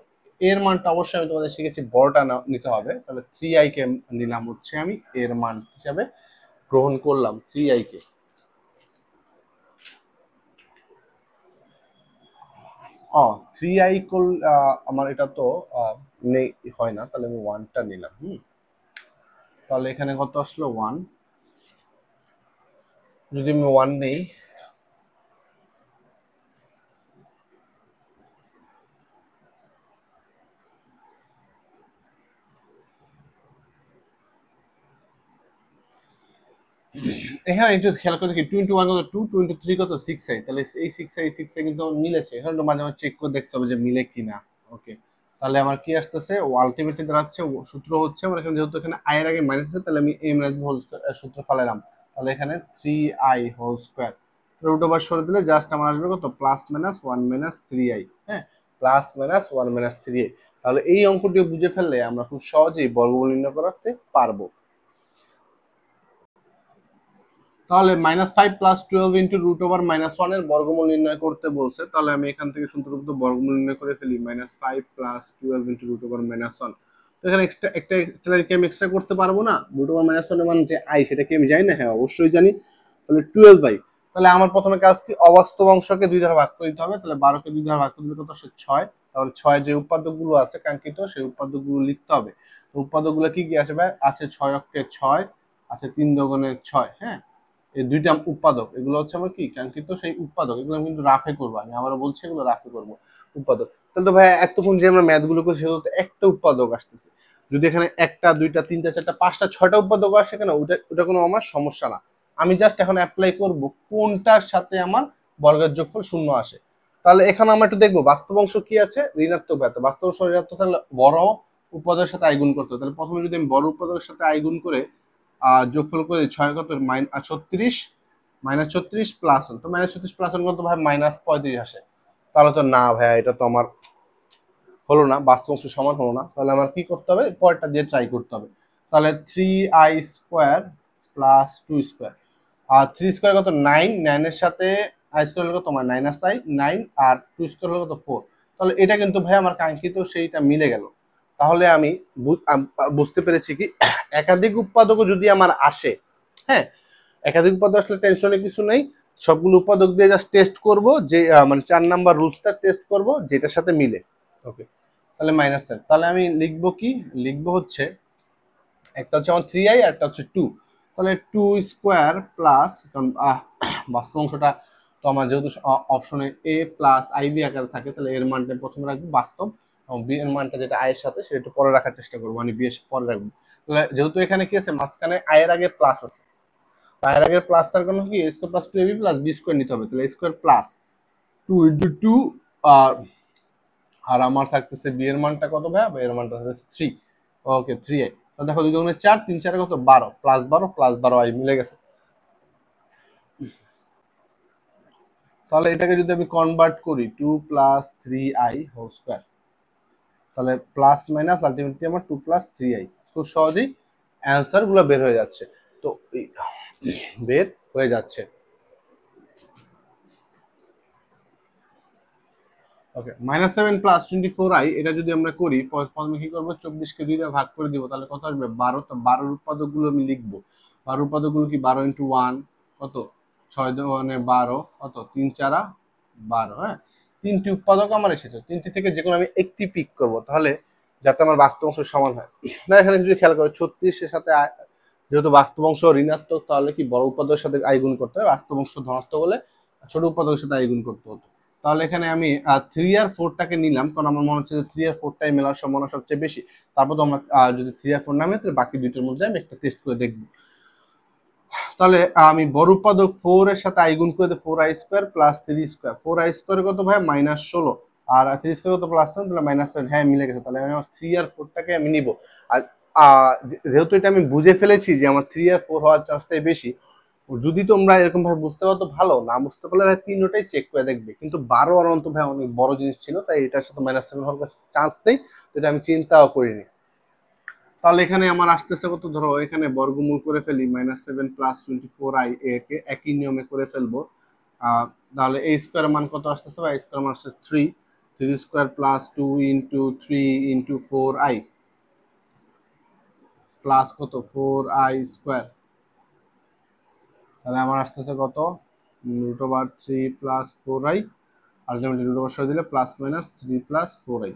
এর মানটা অবশ্যই আমি তোমাদের শিখেছি বড়টা নিতে হবে। তাহলে 3i কে নিলাম হচ্ছে আমি এর মান হিসাবে গ্রহণ করলাম 3i কে। ও 3i আমার এটা তো নেই, হয় না, তাহলে আমি 1টা নিলাম। তাহলে এখানে কত আসলো 1, যদি আমি 1 নেই, এখানে একটু খেয়াল করে দেখি 2 × 1 কত 2, 2 × 3 কত 6i। তাহলে এই 6i কিন্তু মিলেছে। এখানে তো মাঝে মাঝে চেক করে দেখতে হবে যে মিলে কিনা। ওকে, তাহলে আমার কি আসতেছে, ও আলটিমেটলি দাঁড়াচ্ছে, সূত্র হচ্ছে আমার এখানে যেহেতু এখানে i এর আগে মাইনাস আছে, তাহলে আমি a মাইনাস হোল স্কয়ার সূত্র ফেলাইলাম। তাহলে এখানে 3i whole square root over সরে দিলে জাস্ট আমার আসবে কত প্লাস মাইনাস 1 মাইনাস 3i। হ্যাঁ, প্লাস মাইনাস 1 মাইনাস 3i। তাহলে এই অঙ্কটি বুঝে ফেললে আমরা খুব সহজেই বর্গমূল নির্ণয় করতে পারবো। তাহলে -5 + 12 × √1 এর বর্গমূল নির্ণয় করতে বলছে। তাহলে আমি এখান থেকে সূত্রগত বর্গমূল নির্ণয় করে ফেলি। -5 + 12 × √1 তো এখানে একটা কি আমি এক্সট্রা করতে পারবো না? √1 এর মান যে i, সেটা কি আমি জানি না? হ্যাঁ, অবশ্যই জানি। তাহলে 12i। তাহলে আমার প্রথমে কাজ কি, অবাস্তব অংশকে 2 দ্বারা ভাগ করে দিতে হবে। তাহলে 12 কে 2 দ্বারা ভাগ করে দিলে কত আসে 6। তাহলে 6 যে উৎপাদকগুলো আছে কাঙ্ক্ষিত, সেই উৎপাদকগুলো লিখতে হবে। তো উৎপাদকগুলো কি কি আসবে? আছে 6 অক্ষে 6, আছে 3 দোগুণে 6। হ্যাঁ, এই দুইটা উৎপাদক, এগুলো হচ্ছে আমার কি কাঙ্ক্ষিত সেই উৎপাদক। এগুলো আমি কিন্তু রাফে করবো, আমি আবারও বলছি এগুলো রাফে করবো উৎপাদক। তাহলে তো ভাই এতক্ষণ যে আমরা ম্যাথ গুলো করি সেগুলো তো একটা উৎপাদক আসতেছে। যদি এখানে একটা, দুইটা, তিনটা, চারটা, পাঁচটা, ছয়টা উৎপাদক আসে কেন, ওটা কোনো আমার সমস্যা না। আমি জাস্ট এখন অ্যাপ্লাই করব কোনটার সাথে আমার বর্গের যোগফল 0 আসে। তাহলে এখানে আমরা একটু দেখবো বাস্তব অংশ কি আছে, ঋণাত্মক ব্যর্থ। বাস্তব অংশ ঋণাত্মক থাকলে বড় উৎপাদকের সাথে আই গুণ করতে হবে। তাহলে প্রথমে যদি আমি বড় উৎপাদকের সাথে আই গুণ করে যোগফল করে 6 কত 36 -36 প্লাস 1, তো -36 প্লাস 1 কত ভাই -35 আসে। তাহলে তো না ভাইয়া, এটা তো আমার হলো না, বাস্তব অংশ সমান হলো না। তাহলে আমার কি করতে হবে, পরেরটা দিয়ে ট্রাই করতে হবে। তাহলে 3i স্কোয়ার প্লাস 2 স্কোয়ার, আর 3 স্কোয়ার কত 9, 9 এর সাথে i স্কোয়ার হলো কত তোমার -i 9, আর 2 স্কোয়ার হলো কত 4। তাহলে এটা কিন্তু ভাই আমার কাঙ্ক্ষিত সেইটা মিলে গেল। তাহলে আমি বুঝতে পেরেছি কি, একাধিক উৎপাদকও যদি আমার আসে, হ্যাঁ, একাধিক উৎপাদক আসলে টেনশনের কিছু নেই। সবগুলো উৎপাদক দিয়ে জাস্ট টেস্ট করব, যে মানে 4 নাম্বার রুলসটা টেস্ট করব যেটার সাথে মিলে। ওকে, তাহলে -10। তাহলে আমি লিখবো কি, লিখবো হচ্ছে একটা হচ্ছে আমার 3i আর একটা হচ্ছে 2। তাহলে 2 স্কোয়ার প্লাস, কারণ বাস্তব অংশটা তো আমার যেহেতু অপশনে a প্লাস আইবি আকারে থাকে, তাহলে এর মানটা প্রথমে রাখবো বাস্তব, এবং বি এর মানটা যেটা আয়ের সাথে সেটা একটু পরে রাখার চেষ্টা করবো, মানে বি এর পরে রাখবো। তাহলে যেহেতু এখানে কি আছে, মাঝখানে আয়ের আগে প্লাস আছে, আয়ের আগে প্লাস তার কারণে কি a square plus 2ab plus b square নিতে হবে। তাহলে a স্কোয়ার প্লাস 2 × 2, আর আমার থাকতেছে বি এর মানটা কত ভাই, এর মানটা থাকতেছে 3। ওকে, 3i। তো দেখো 2 গুণে 4, 3 4 কত 12, প্লাস 12 প্লাস 12i মিলে গেছে। তাহলে এটাকে যদি আমি কনভার্ট করি 2 + 3i হোল স্কয়ার, তাহলে প্লাস মাইনাস আলটিমেটলি আমার 2 + 3i, খুব সহজেই অ্যান্সার গুলো বের হয়ে যাচ্ছে। তো বের হয়ে যাচ্ছে। ওকে, -7 + 24i, এটা যদি আমরা করি, প্রথমে কি করবো, 24 কে 2 দিয়ে ভাগ করে দিব। তাহলে কত আসবে 12। তো 12 এর উৎপাদকগুলো আমি লিখবো। 12 উৎপাদকগুলো কি 12 × 1 কত 6 2 12, কত 3 4 12। হ্যাঁ, তিনটি উৎপাদক আমার এসেছে, তিনটি থেকে যে কোনো আমি একটি পিক করব। তাহলে যাতে আমার বাস্তব অংশ সমান হয়। না এখানে যদি খেয়াল করো 36 এর সাথে যেহেতু বাস্তব অংশ ঋণাত্মক, তাহলে কি বড় উৎপাদকের সাথে আই গুণ করতে হবে, বাস্তব অংশ ধনাত্মক হলে ছোট উৎপাদকের সাথে আই গুণ করতে হতো। তাহলে এখানে আমি 3 আর 4টাকে নিলাম, কারণ আমার মনে হচ্ছে যে 3 আর 4টাই মেলার সম্ভাবনা সবচেয়ে বেশি। তারপর তো আমরা যদি 3 আর 4 না মেলে, তাহলে বাকি দুইটার মধ্যে আমি একটা টেস্ট করে দেখবো। তাহলে আমি বড় উৎপাদক 4 এর সাথে আই গুণ করে দেব 4i² প্লাস 3 স্কোয়ার। 4i² কত ভাই -16, আর 3 স্কোয়ার কত প্লাস 7, তাহলে -7। হ্যাঁ মিলে গেছে। তাহলে আমি আমার 3 আর 4টাকে আমি নিব। আর যেহেতু এটা আমি বুঝে ফেলেছি যে আমার 3 আর 4 হওয়ার চান্সটাই বেশি, যদি তোমরা এরকম ভাবে বুঝতে পারো তো ভালো, না বুঝতে পারলে ভাই তিনটাই চেক করে দেখবে। কিন্তু 12 আর অন্ত ভাই অনেক বড় জিনিস ছিল, তাই এটার সাথে -7 হওয়ার চান্স নেই, তো এটা আমি চিন্তাও করিনি। তাহলে এখানে আমার আসতেছে কত, ধরো এখানে বর্গমূল করে ফেলি -7 প্লাস 24i, একে একই নিয়মে করে ফেলবো। তাহলে এই স্কোয়ার মান কত আসতেছে, বা স্কোয়ার মান আসছে 3 square plus 2 into 3 into 4i plus কত 4i²। তাহলে আমার আসতেছে কত √3 প্লাস 4i, আলটিমেটলি √3 সহ দিলে প্লাস মাইনাস 3 প্লাস 4i।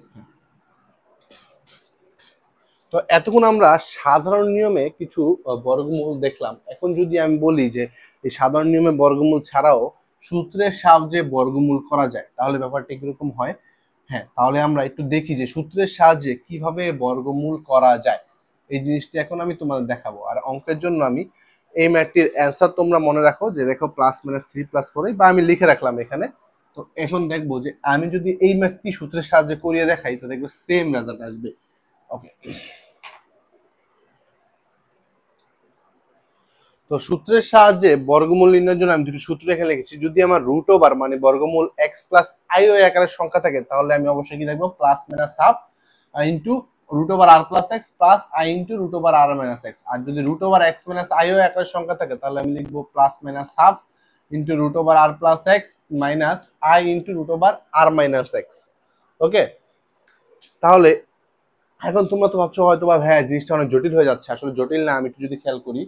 তো এতক্ষণ আমরা সাধারণ নিয়মে কিছু বর্গমূল দেখলাম। এখন যদি আমি বলি যে এই সাধারণ নিয়মে বর্গমূল ছাড়াও সূত্রের সাহায্যে বর্গমূল করা যায়, তাহলে ব্যাপারটা কিরকম হয়। হ্যাঁ, তাহলে আমরা একটু দেখি যে সূত্রের সাহায্যে কিভাবে বর্গমূল করা যায়। এই জিনিসটি এখন আমি তোমাদের দেখাবো। আর অঙ্কের জন্য আমি এই ম্যাথটির অ্যান্সার তোমরা মনে রাখো, যে দেখো +-3 + 4, বা আমি লিখে রাখলাম এখানে। তো এখন দেখবো যে আমি যদি এই ম্যাথটি সূত্রের সাহায্যে করিয়ে দেখাই, তো দেখবো সেম রেজাল্ট আসবে। ওকে, তো সূত্রের সাহায্যে বর্গমূল নির্ণয়ের জন্য আমি দুটি সূত্র এখানে লিখেছি। যদি আমার √ওভার মানে বর্গমূল x প্লাস আই ওই আকারের সংখ্যা থাকে, তাহলে আমি অবশ্যই কি লিখবো +-½ into √r plus X plus I into √r minus X. আর যদি √x মাইনাস আই ওই আকারের সংখ্যা থাকে, তাহলে আমি লিখবো +-½ into √r plus X minus I into √r minus X. Okay, তাহলে এখন তোমরা তো ভাবছো হয়তো বা হ্যাঁ জিনিসটা অনেক জটিল হয়ে যাচ্ছে। আসলে জটিল না, আমি একটু যদি খেয়াল করি।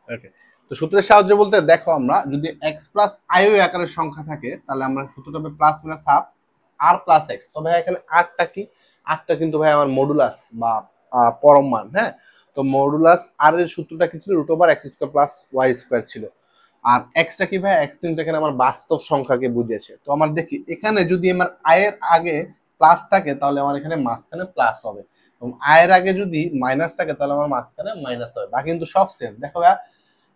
ওকে, তো সূত্রের সাহায্যে বলতে দেখো, আমরা যদি x প্লাস আই ওই আকারের সংখ্যা থাকে, তাহলে আমরা সূত্রটা হবে +-½ r প্লাস এক্স। তবে এখানে আরটা কি, আরটা কিন্তু ভাই আমার মডুলাস বা পরম মান। হ্যাঁ, তো মডুলাস আর এর সূত্রটা কি ছিল, √x² প্লাস y² ছিল। আর এক্সটা কি ভাই, এক্স কিন্তু এখানে আমার বাস্তব সংখ্যাকে বুঝিয়েছে। তো আমার দেখি এখানে যদি আমার আয়ের আগে প্লাস থাকে, তাহলে আমার এখানে মাঝখানে প্লাস হবে, এবং আয়ের আগে যদি মাইনাস থাকে, তাহলে আমার মাঝখানে মাইনাস হবে। বাকি কিন্তু সব সেম। দেখো ভাই,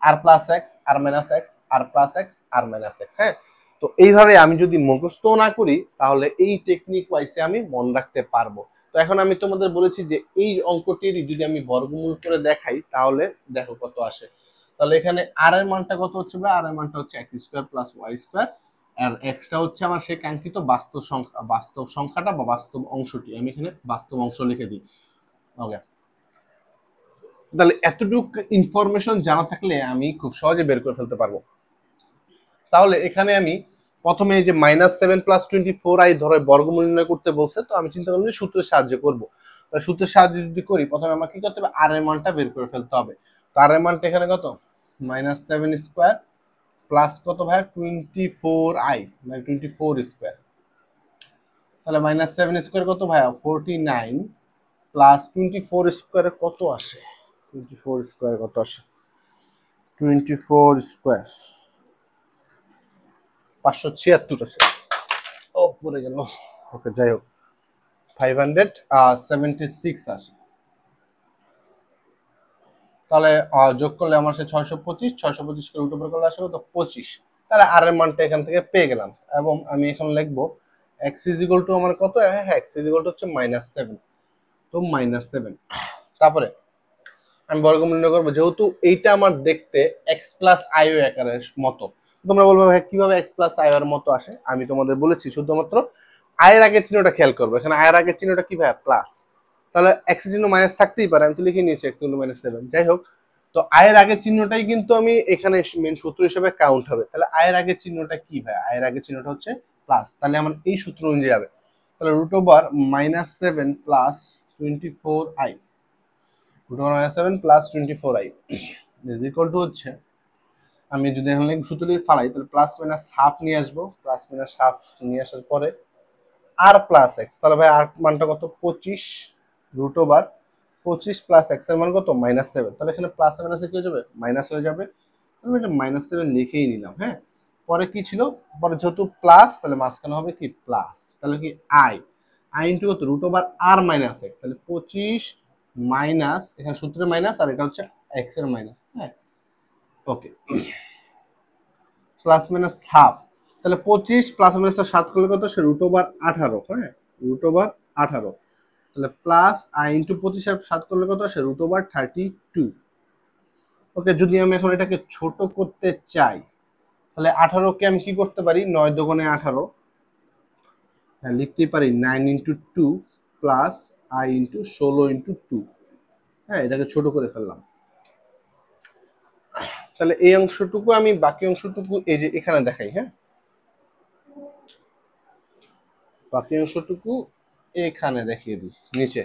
আর প্লাস এক্স, আর মাইনাস এক্স, আর প্লাস এক্স, আর মাইনাস এক্স। হ্যাঁ, তো এইভাবে আমি যদি মুখস্থ না করি, তাহলে এই টেকনিক ওয়াইসে আমি মনে রাখতে পারবো। তো এখন আমি তোমাদের বলেছি যে এই অঙ্কটির যদি আমি বর্গমূল করে দেখাই, তাহলে দেখো কত আসে। তাহলে এখানে আর এর মানটা কত হচ্ছে, বা আর এর মানটা হচ্ছে x² প্লাস y², আর এক্সটা হচ্ছে আমার সেই কাঙ্ক্ষিত বাস্তব সংখ্যা, বাস্তব সংখ্যাটা বা বাস্তব অংশটি। আমি এখানে বাস্তব অংশ লিখে দিই। ওকে, তাহলে এতটুকু ইনফরমেশন জানা থাকলে আমি খুব সহজে বের করে ফেলতে পারবো। তাহলে এখানে আমি প্রথমে যে -7 প্লাস 24i ধরে বর্গমূল নির্ণয় করতে বলছে, তো আমি চিন্তা করলাম যে সূত্রের সাহায্যে করবো। সূত্রের সাহায্যে যদি করি, প্রথমে আমাকে কি করতে হবে, আর এর মানটা বের করে ফেলতে হবে। তো আর এর মানটা এখানে কত, -7² প্লাস কত ভাই 24i, মানে 24²। তাহলে -7² কত ভাই 49 প্লাস 24² কত আসে, 24² কত আসে, 24² 576 আসে। ও পড়ে গেল। ওকে, যাই হোক, 576 আসে। তাহলে যোগ করলে আমার সে 625, 625 করে √ওভার করলে আসে কত 25। তাহলে আর এর মানটা এখান থেকে পেয়ে গেলাম, এবং আমি এখন লিখবো x ইজ টু আমার কত, হ্যাঁ x ইজ হচ্ছে -7। তো -7, তারপরে আমি বর্গমূল নির্ণয় করবো। যেহেতু এইটা আমার দেখতে x প্লাস আই আকারের মতো, তোমরা বলবো ভাই কিভাবে x প্লাস আই এর মতো আসে। আমি তোমাদের বলেছি শুধুমাত্র আয়ের আগের চিহ্নটা খেয়াল করবো। এখানে আয়ের আগের চিহ্নটা কি ভাই প্লাস, তাহলে x এর চিহ্ন মাইনাস থাকতেই পারে, আমি তো লিখে নিয়েছি x -7। যাই হোক, তো আয়ের আগের চিহ্নটাই কিন্তু আমি এখানে মেন সূত্র হিসেবে কাউন্ট হবে। তাহলে আয়ের আগের চিহ্নটা কি ভাই, আয়ের আগের চিহ্নটা হচ্ছে প্লাস, তাহলে আমার এই সূত্র অনুযায়ী যাবে। তাহলে √7 plus 24i, √7 plus 24i is equal to হচ্ছে, আমি যদি এখন সূত্র দিয়ে ফালাই, তাহলে +-½ নিয়ে আসবো। +-½ নিয়ে আসার পরে আর প্লাস এক্স, তাহলে ভাই আর মানটা কত 25 রুট ওভার 25 প্লাস এক্স এর মান কত -7, তাহলে এখানে প্লাস মাইনাসে কি হয়ে যাবে মাইনাস হয়ে যাবে, আমি এটা -7 লিখেই নিলাম। হ্যাঁ, পরে কি ছিল, পরে যেহেতু প্লাস তাহলে মাঝখানে হবে কি প্লাস, তাহলে কি আই আই ইন্টু কত রুট ওভার আর মাইনাস এক্স, তাহলে 25 মাইনাস এখানে সূত্রের মাইনাস আর এটা হচ্ছে এক্স এর মাইনাস। হ্যাঁ, ওকে, প্লাস মাইনাস হাফ, তাহলে 25 প্লাস মাইনাস 7 করলে কত সে রুট ওভার 18। হ্যাঁ, রুট ওভার 18, তাহলে প্লাস আই ইন্টু 25 আর 7 করলে কত আসে রুট ওভার 32। ওকে, যদি আমি এখন এটাকে ছোট করতে চাই তাহলে 18 কে আমি কি করতে পারি 9 দোকানে 18, হ্যাঁ লিখতেই পারি 9 into 2 plus I into 16 into 2। হ্যাঁ, এটাকে ছোট করে ফেললাম, তাহলে এই অংশটুকু আমি বাকি অংশটুকু এই যে এখানে দেখাই। হ্যাঁ, বাকি অংশটুকু এখানে দেখিয়ে দিই নিচে।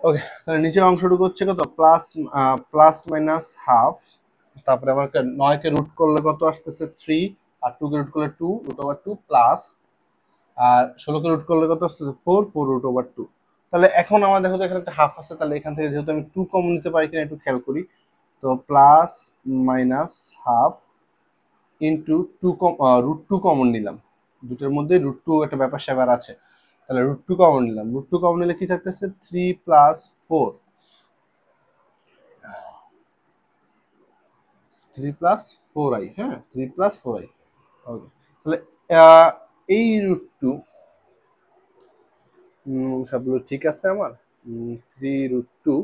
ওকে, তাহলে নিচের অংশটুকু হচ্ছে কত প্লাস মাইনাস হাফ, তারপরে আমার 9 কে রুট করলে কত আসতেছে 3, আর 2 কে রুট করলে 2 রুট ওভার 2 প্লাস, আর 16 কে রুট করলে কত আসতেছে 4 রুট ওভার 2। তাহলে এখন আমার দেখো তো এখানে একটা হাফ আছে, তাহলে এখান থেকে যেহেতু আমি 2 কমন নিতে পারি কিনা একটু খেয়াল করি, তো plus minus half into root 2 common নিলাম, দুটোর মধ্যে রুট 2 একটা ব্যাপার স্যাপার আছে, তাহলে রুট 2 কমন নিলাম, রুট 2 কমন নিলে কি থাকতেছে 3 প্লাস 4, 3 প্লাস 4i। হ্যাঁ, 3 প্লাস 4i। ওকে, তাহলে এই রুট 2 সবগুলো ঠিক আছে আমার, 3 রুট 2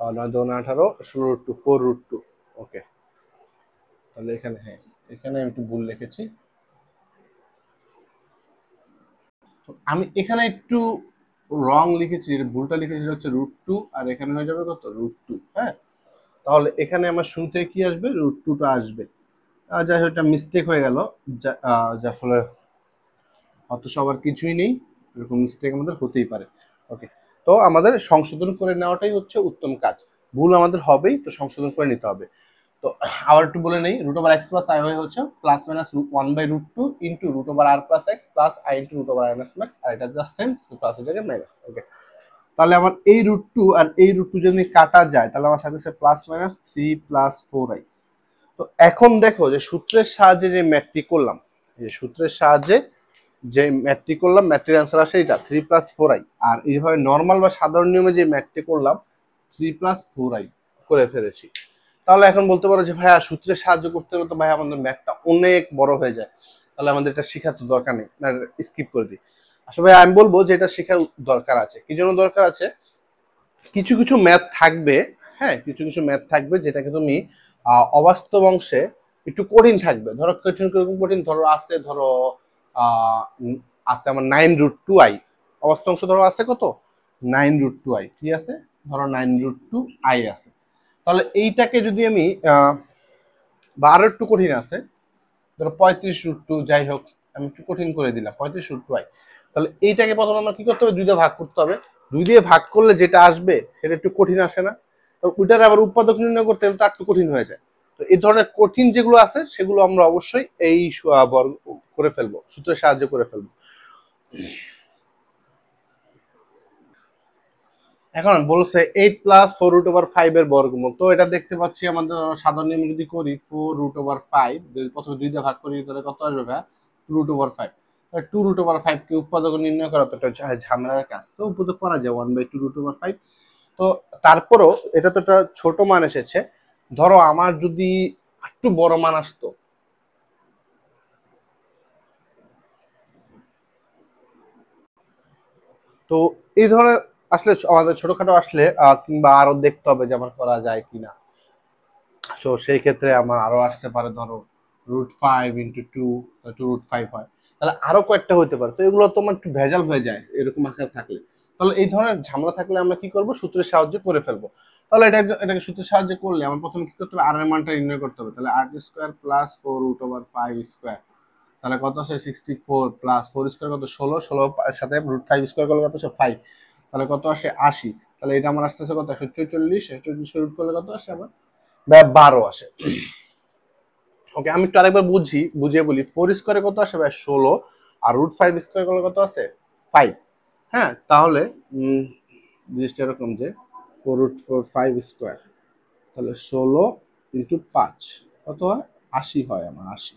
9 2 18 16 রুট 2 4 রুট 2। ওকে, তাহলে এখানে হ্যাঁ এখানে আমি একটু ভুল লিখেছি, আমি এখানে একটু রং লিখেছি, ভুলটা লিখেছি হচ্ছে রুট 2 আর এখানে হয়ে যাবে কত রুট 2। হ্যাঁ, তাহলে এখানে আমার শুরুতে কি আসবে রুট 2টা আসবে, যাই হোক এটা মিস্টেক হয়ে গেল, যার ফলে অত সবার কিছুই নেই, এরকম মিস্টেক আমাদের হতেই পারে। ওকে, তো আমাদের সংশোধন করে নেওয়াটাই হচ্ছে উত্তম কাজ, ভুল আমাদের হবেই, তো সংশোধন করে নিতে হবে। তো আবার একটু বলে নেই, root over X plus I হচ্ছে plus minus 1/√2 into root over R plus X plus I into root over minus max, আর এটা জাস্ট সেম প্লাসের জায়গায় মাইনাস। ওকে, তাহলে আমার এই রুট 2 আর এই রুট 2 যদি কাটা যায় তাহলে আমার সাথে প্লাস মাইনাস 3 প্লাস 4i। তো এখন দেখো যে সূত্রের সাহায্যে যে ম্যাথটি করলাম, যে সূত্রের সাহায্যে যে ম্যাথটি করলাম, ম্যাথটির অ্যান্সার আসে এটা 3 প্লাস 4i, আর এইভাবে নর্মাল বা সাধারণ নিয়মে যে ম্যাথটি করলাম 3 প্লাস 4i করে ফেলেছি। তাহলে এখন বলতে পারো যে ভাইয়া সূত্রের সাহায্য করতে হলে তো ভাই আমাদের ম্যাথটা অনেক বড় হয়ে যায়, তাহলে আমাদের এটা শেখার তো দরকার নেই, না স্কিপ করে দিই। আসলে ভাই আমি বলবো যে এটা শেখার দরকার আছে, কি জন্য দরকার আছে, কিছু কিছু ম্যাথ থাকবে, হ্যাঁ কিছু কিছু ম্যাথ থাকবে যেটাকে তুমি অবাস্তব অংশে একটু কঠিন থাকবে, ধরো কঠিন কঠিন ধরো আছে, ধরো আছে আমার 9√2i, অবাস্তব অংশ ধরো আছে কত 9√2i, কি আছে ধরো 9√2i আছে, তাহলে এইটাকে যদি আমি বা আরো একটু কঠিন আছে ধরো 35√2, যাই হোক আমি একটু কঠিন করে দিলাম 35√2i, তাহলে এইটাকে প্রথমে আমরা কি করতে হবে 2 দিয়ে ভাগ করতে হবে, 2 দিয়ে ভাগ করলে যেটা আসবে সেটা একটু কঠিন আসে না, তো ওইটার আবার উৎপাদক নির্ণয় করতে হলে তো একটু কঠিন হয়ে যায়। তো এই ধরনের কঠিন যেগুলো আছে সেগুলো আমরা অবশ্যই এই বর্গ করে ফেলবো, সূত্রের সাহায্যে করে ফেলবো। এখন বলছে 8 প্লাস 4√5 এর বর্গমূল, তো এটা দেখতে পাচ্ছি আমাদের সাধারণ নিয়ম যদি করি 4√5 প্রথমে 2 দিয়ে ভাগ করি তাহলে কত আসবে ভাই 2√5, 2√5 কে উৎপাদক নির্ণয় করা তো একটা ঝামেলার কাজ, তো উৎপাদক করা যায় 1/2√5। তো তারপরও এটা তো একটা ছোট মান এসেছে, ধরো আমার যদি একটু বড় মান আসতো, তো এই ধরনের আসলে আমাদের ছোটখাটো আসলে কিংবা আরো দেখতে হবে যে আমার করা যায় কিনা, তো সেই ক্ষেত্রে আমার আরো আসতে পারে ধরো √5 × 2 2√5 হয়, তাহলে আরো কয়েকটা হতে পারে, তো এগুলো তোমার একটু ভেজাল হয়ে যায় এরকম আকার থাকলে, তাহলে এই ধরনের ঝামেলা থাকলে আমরা কি করব সূত্রের সাহায্যে করে ফেলবো। তাহলে এটাকে সূত্রের সাহায্যে করলে আমার প্রথমে কি করতে হবে আর এর মানটা নির্ণয় করতে হবে, তাহলে r² প্লাস 4√5², তাহলে কত আসে 64 প্লাস 4² কত 16, 16 সাথে √5² করলে কত আসে 5, তাহলে কত আসে 80, তাহলে এটা আমার আসতেছে কত 144, 144 কে রুট করলে কত আসে আমার 12 আসে। ওকে, আমি একটু আরেকবার বুঝিয়ে বলি, 4² কত আসে ভাই 16, আর রুট 5 স্কয়ার করলে কত আছে 5। হ্যাঁ, তাহলে জিনিসটা এরকম যে 4 রুট 4 5 স্কয়ার, তাহলে 16 ইন্টু 5 কত হয় 80 হয় আমার 80।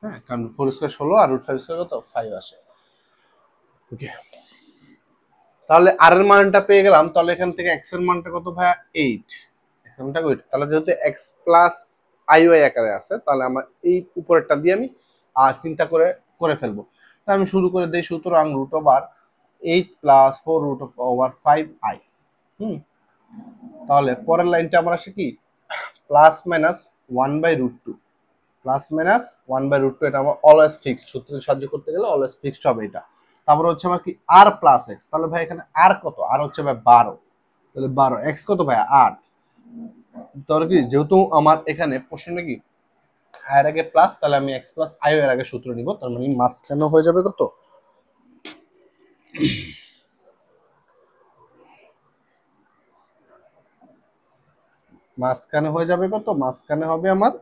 হ্যাঁ, কারণ 4 স্কয়ার 16 আর রুট 5 স্কয়ার কত 5 আসে। ওকে, তাহলে আর এর মানটা পেয়ে গেলাম। তাহলে এখান থেকে এক্স এর মানটা কত ভাইয়া 8, এক্স এর মানটা 8। তাহলে যেহেতু এক্স প্লাস আই ওয়াই আকারে আছে, তাহলে আমার এই উপরেরটা দিয়ে আমি চিন্তা করে করে ফেলবো। তাহলে আমি শুরু করে দেই, সুতরাং root over 8 plus 4 root over 5 i. তাহলে পরের লাইনটা আমার আসে কি plus minus 1 by root 2, plus minus 1 by root 2, এটা আমার অলওয়েজ ফিক্সড, সূত্রের সাহায্য করতে গেলে অলওয়েজ ফিক্সড হবে এটা। তারপর হচ্ছে আমার কি আর প্লাস এক্স, তাহলে ভাই এখানে আর কত, আর হচ্ছে ভাই 12, তাহলে 12 এক্স কত ভাই 8। তাহলে কি যেহেতু আমার এখানে প্রশ্নটা কি আয়ের আগে প্লাস, তাহলে আমি এক্স প্লাস আই এর আগে সূত্র নিব, তার মানে মাঝখানে হয়ে যাবে কত মাঝখানে হয়ে যাবে কত, মাঝখানে হবে আমার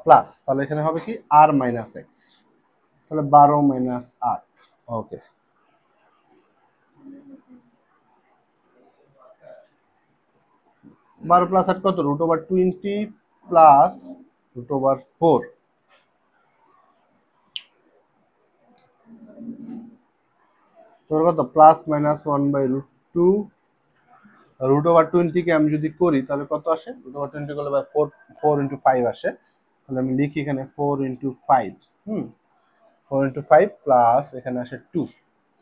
প্লাস, তাহলে এখানে হবে কি আর মাইনাস এক্স, তাহলে 12 মাইনাস 8। ওকে, 12 প্লাস 8 কত root over 20 plus root over 4, তোর কত plus minus 1 by root 2, root over 20 কে আমি যদি করি তাহলে কত আসে, রুট ওভার 20 করলে বাই 4, 4 ইন্টু 5 আসে। তাহলে আমি লিখি এখানে 4 ইন্টু 5, 4 ইন্টু 5 প্লাস এখানে আসে 2,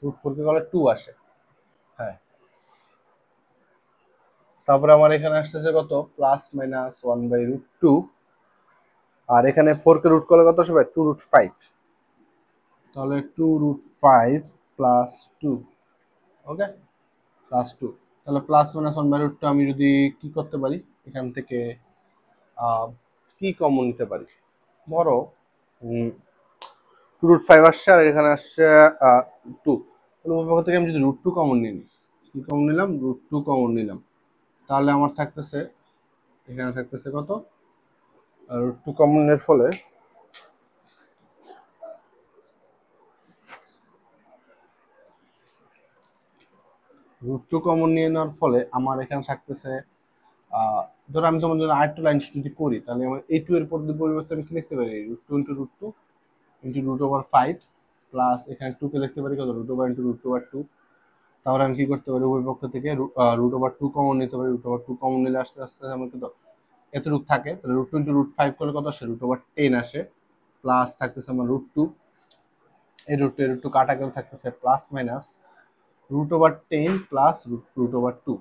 রুট 4 কে করলে 2 আসে। হ্যাঁ, তারপরে আমার এখানে আসতেছে কত প্লাস মাইনাস 1 বাই রুট 2, আর এখানে 4 কে রুট করলে কত আসবে 2 রুট 5, তাহলে 2 রুট 5 প্লাস 2। ওকে, প্লাস 2, তাহলে প্লাস মাইনাস 1 বাই রুট 2 আমি যদি কি করতে পারি এখান থেকে কি কমন নিতে পারি, ধরো 2 রুট 5 আসছে আর এখানে আসছে 2, তাহলে ওই পক্ষ থেকে আমি যদি রুট 2 কমন নিই, কি কমন নিলাম রুট 2 কমন নিলাম, তাহলে আমার থাকতেছে এখানে থাকতেছে কত রুট 2 কমনের ফলে রুট 2 কমন নিয়ে নেওয়ার ফলে আমার এখানে থাকতেছে ধরো আমি তোমার জন্য আরেকটা লাইন যদি করি, তাহলে আমার এই 2 এর পরিবর্তে আমি কি লিখতে পারি root 2 into root 2 into root over 5 plus এখানে 2 কে লিখতে পারি কত root over into root over 2। তাহলে আমি কি করতে পারি উভয় পক্ষ থেকে রুট ওভার 2 কমন নিতে পারি, রুট ওভার 2 কমন নিলে আস্তে আস্তে আমার কত এতটুকু থাকে, তাহলে রুট 2 ইন্টু রুট 5 করলে কত আসে রুট ওভার 10 আসে, প্লাস থাকতেছে আমার রুট 2, এই রুট 2 কাটা গেলে থাকতেছে plus minus root over 10 plus root over 2।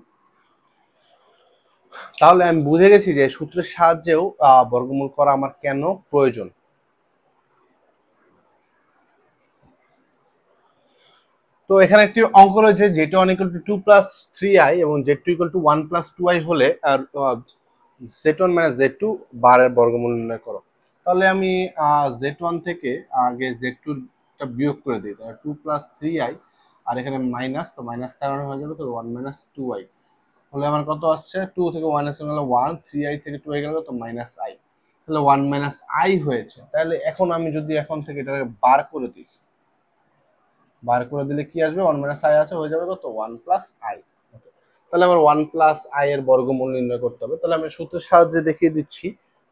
তাহলে আমি বুঝে গেছি যে সূত্রের সাহায্যেও বর্গমূল করা আমার কেন প্রয়োজন। তো এখানে একটি অঙ্ক রয়েছে যেটা one equal two 2 plus 3i এবং z two equal to 1 plus 2i হলে আর z1 মাইনাস z2 বারের বর্গমূল নির্ণয় করো। তাহলে আমি z1 থেকে আগে z2 টা বিয়োগ করে দিই, তাহলে 2 প্লাস 3i আর এখানে মাইনাস, তো মাইনাস তার হয়ে যাবে তো 1 মাইনাস 2i, তাহলে আমার কত আসছে 2 থেকে 1 আসছে গেল 1, 3i থেকে 2 হয়ে গেল তো মাইনাস i, তাহলে 1 মাইনাস i হয়েছে। তাহলে এখন আমি যদি এখন থেকে এটাকে বার করে দিই, বার করে দিলে কি আসবে 1 মাইনাস i আছে, হয়ে যাবে কত 1 প্লাস i। তাহলে আমার 1 প্লাস i এর বর্গমূল নির্ণয় করতে হবে, তাহলে আমি সূত্রের সাহায্যে দেখিয়ে দিচ্ছি।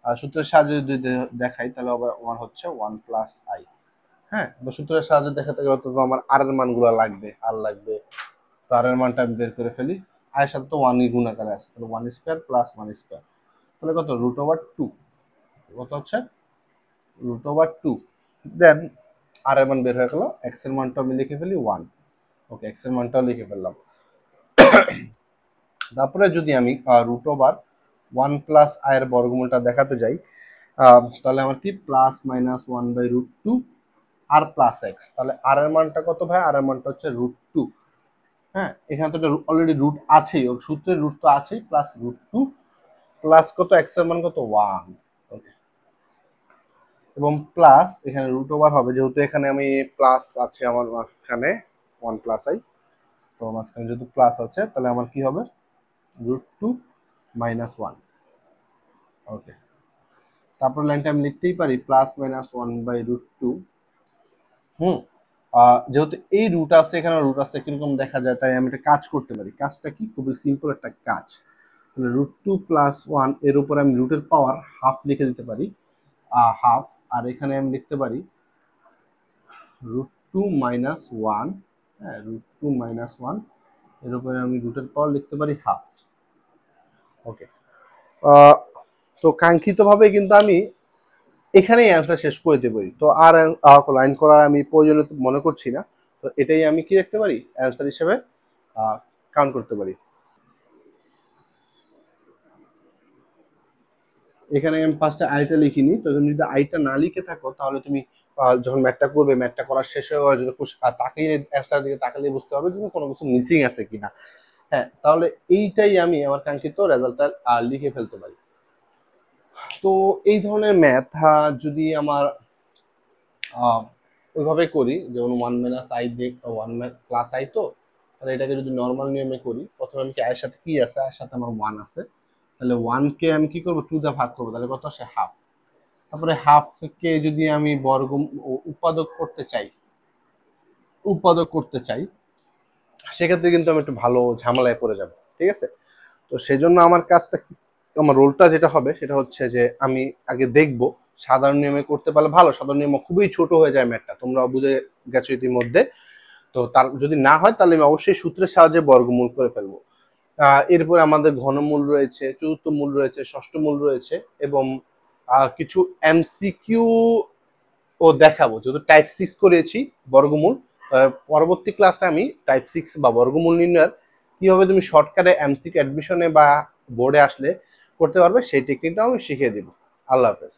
সূত্রের সাহায্যে যদি দেখাই তাহলে আবার 1 হচ্ছে 1 প্লাস i। হ্যাঁ, তো সূত্রের সাহায্যে দেখাতে গেলে তো আমার আর এর মানগুলো লাগবে, আর লাগবে, তো আর এর মানটা আমি বের করে ফেলি। i এর সাথে তো 1 ই গুণ আকারে আছে, তাহলে 1 স্কয়ার প্লাস 1 স্কয়ার, তাহলে কত রুট ওভার 2, কত হচ্ছে রুট ওভার 2। দেন আর এর মান বের হয়ে গেল, এক্স এর মানটা আমি লিখে ফেলি 1। ওকে, এক্স এর মানটাও লিখে ফেললাম। তারপরে যদি আমি রুট ওভার 1 প্লাস i এর বর্গমূলটা দেখাতে যাই, তাহলে আমার কি প্লাস মাইনাস 1 বাই রুট 2 আর প্লাস এক্স, তাহলে আর এর মানটা কত ভাই, আর এর মানটা হচ্ছে রুট 2। হ্যাঁ, এখানে তো অলরেডি রুট আছেই, ওর সূত্রের রুট তো আছেই, প্লাস রুট 2 প্লাস কত এক্স এর মান কত 1। ওকে, এবং প্লাস এখানে রুট ওভার হবে, যেহেতু এখানে আমি প্লাস আছে আমার মাঝখানে 1 প্লাস i, তো মাঝখানে যেহেতু প্লাস আছে তাহলে আমার কি হবে রুট 2 মাইনাস 1। ওকে, তারপর লাইনটা আমি লিখতেই পারি +-1/√2। হুম, যেহেতু এই রুট আছে, এখানে রুট আছে, কিরকম দেখা যায়, তাই আমি একটা কাজ করতে পারি। কাজটা কি? খুবই সিম্পল একটা কাজ। তাহলে √2 + 1 এর উপর আমি রুটের পাওয়ার হাফ লিখে দিতে পারি, হাফ। আর এখানে আমি লিখতে পারি √2 - 1, হ্যাঁ, √2 - 1 এর উপরে আমি রুটের পাওয়ার লিখতে পারি হাফ। ওকে, তো কাঙ্ক্ষিতভাবে কিন্তু আমি এখানেই অ্যান্সার শেষ করে দিতে পারি। তো আর লাইন করার আমি প্রয়োজনীয় মনে করছি না। তো এটাই আমি কি রাখতে পারি, অ্যান্সার হিসেবে কাউন্ট করতে পারি। এখানে আমি ফার্স্টে আইটা লিখিনি। তো তুমি যদি আইটা না লিখে থাকো, তাহলে তুমি যখন ম্যাথটা করবে, ম্যাথটা করার শেষে যদি তাকিয়ে অ্যান্সার দিকে তাকালে বুঝতে হবে যে কোনো কিছু মিসিং আছে কিনা। হ্যাঁ, তাহলে এইটাই আমি আমার কাঙ্ক্ষিত রেজাল্টটা লিখে ফেলতে পারি। তো এই ধরনের ম্যাথ যদি আমার ওইভাবে করি, যেমন 1 - i দিয়ে 1 + i, তো তাহলে এটাকে যদি নর্মাল নিয়মে করি, প্রথমে আমি কি আয়ের সাথে কি আছে, আয়ের সাথে আমার 1 আছে, তাহলে 1 কে আমি কি করবো, 2 দিয়ে ভাগ করবো, তাহলে কত আসে, হাফ। তারপরে হাফ কে যদি আমি উৎপাদক করতে চাই, সেক্ষেত্রে কিন্তু আমি একটু ভালো ঝামেলায় পড়ে যাব। ঠিক আছে, তো সেজন্য আমার কাজটা কি, আমার রোলটা যেটা হবে সেটা হচ্ছে যে আমি আগে দেখব সাধারণ নিয়মে করতে পারলে ভালো। সাধারণ নিয়মে খুবই ছোট হয়ে যায় ম্যাথটা, তোমরা বুঝে গেছো ইতিমধ্যে। তো তার যদি না হয়, তাহলে আমি অবশ্যই সূত্রের সাহায্যে বর্গমূল করে ফেলবো। এরপরে আমাদের ঘনমূল রয়েছে, চতুর্থ মূল রয়েছে, ষষ্ঠ মূল রয়েছে, এবং কিছু এমসিকিউ ও দেখাবো। যেহেতু টাইপ 6 করেছি বর্গমূল, পরবর্তী ক্লাসে আমি টাইপ 6 বা বর্গমূল নির্ণয়ের কিভাবে তুমি শর্টকাটে এমসিকিউ অ্যাডমিশনে বা বোর্ডে আসলে করতে পারবে, সেই টেকনিকটাও আমি শিখিয়ে দিব। আল্লাহ হাফেজ।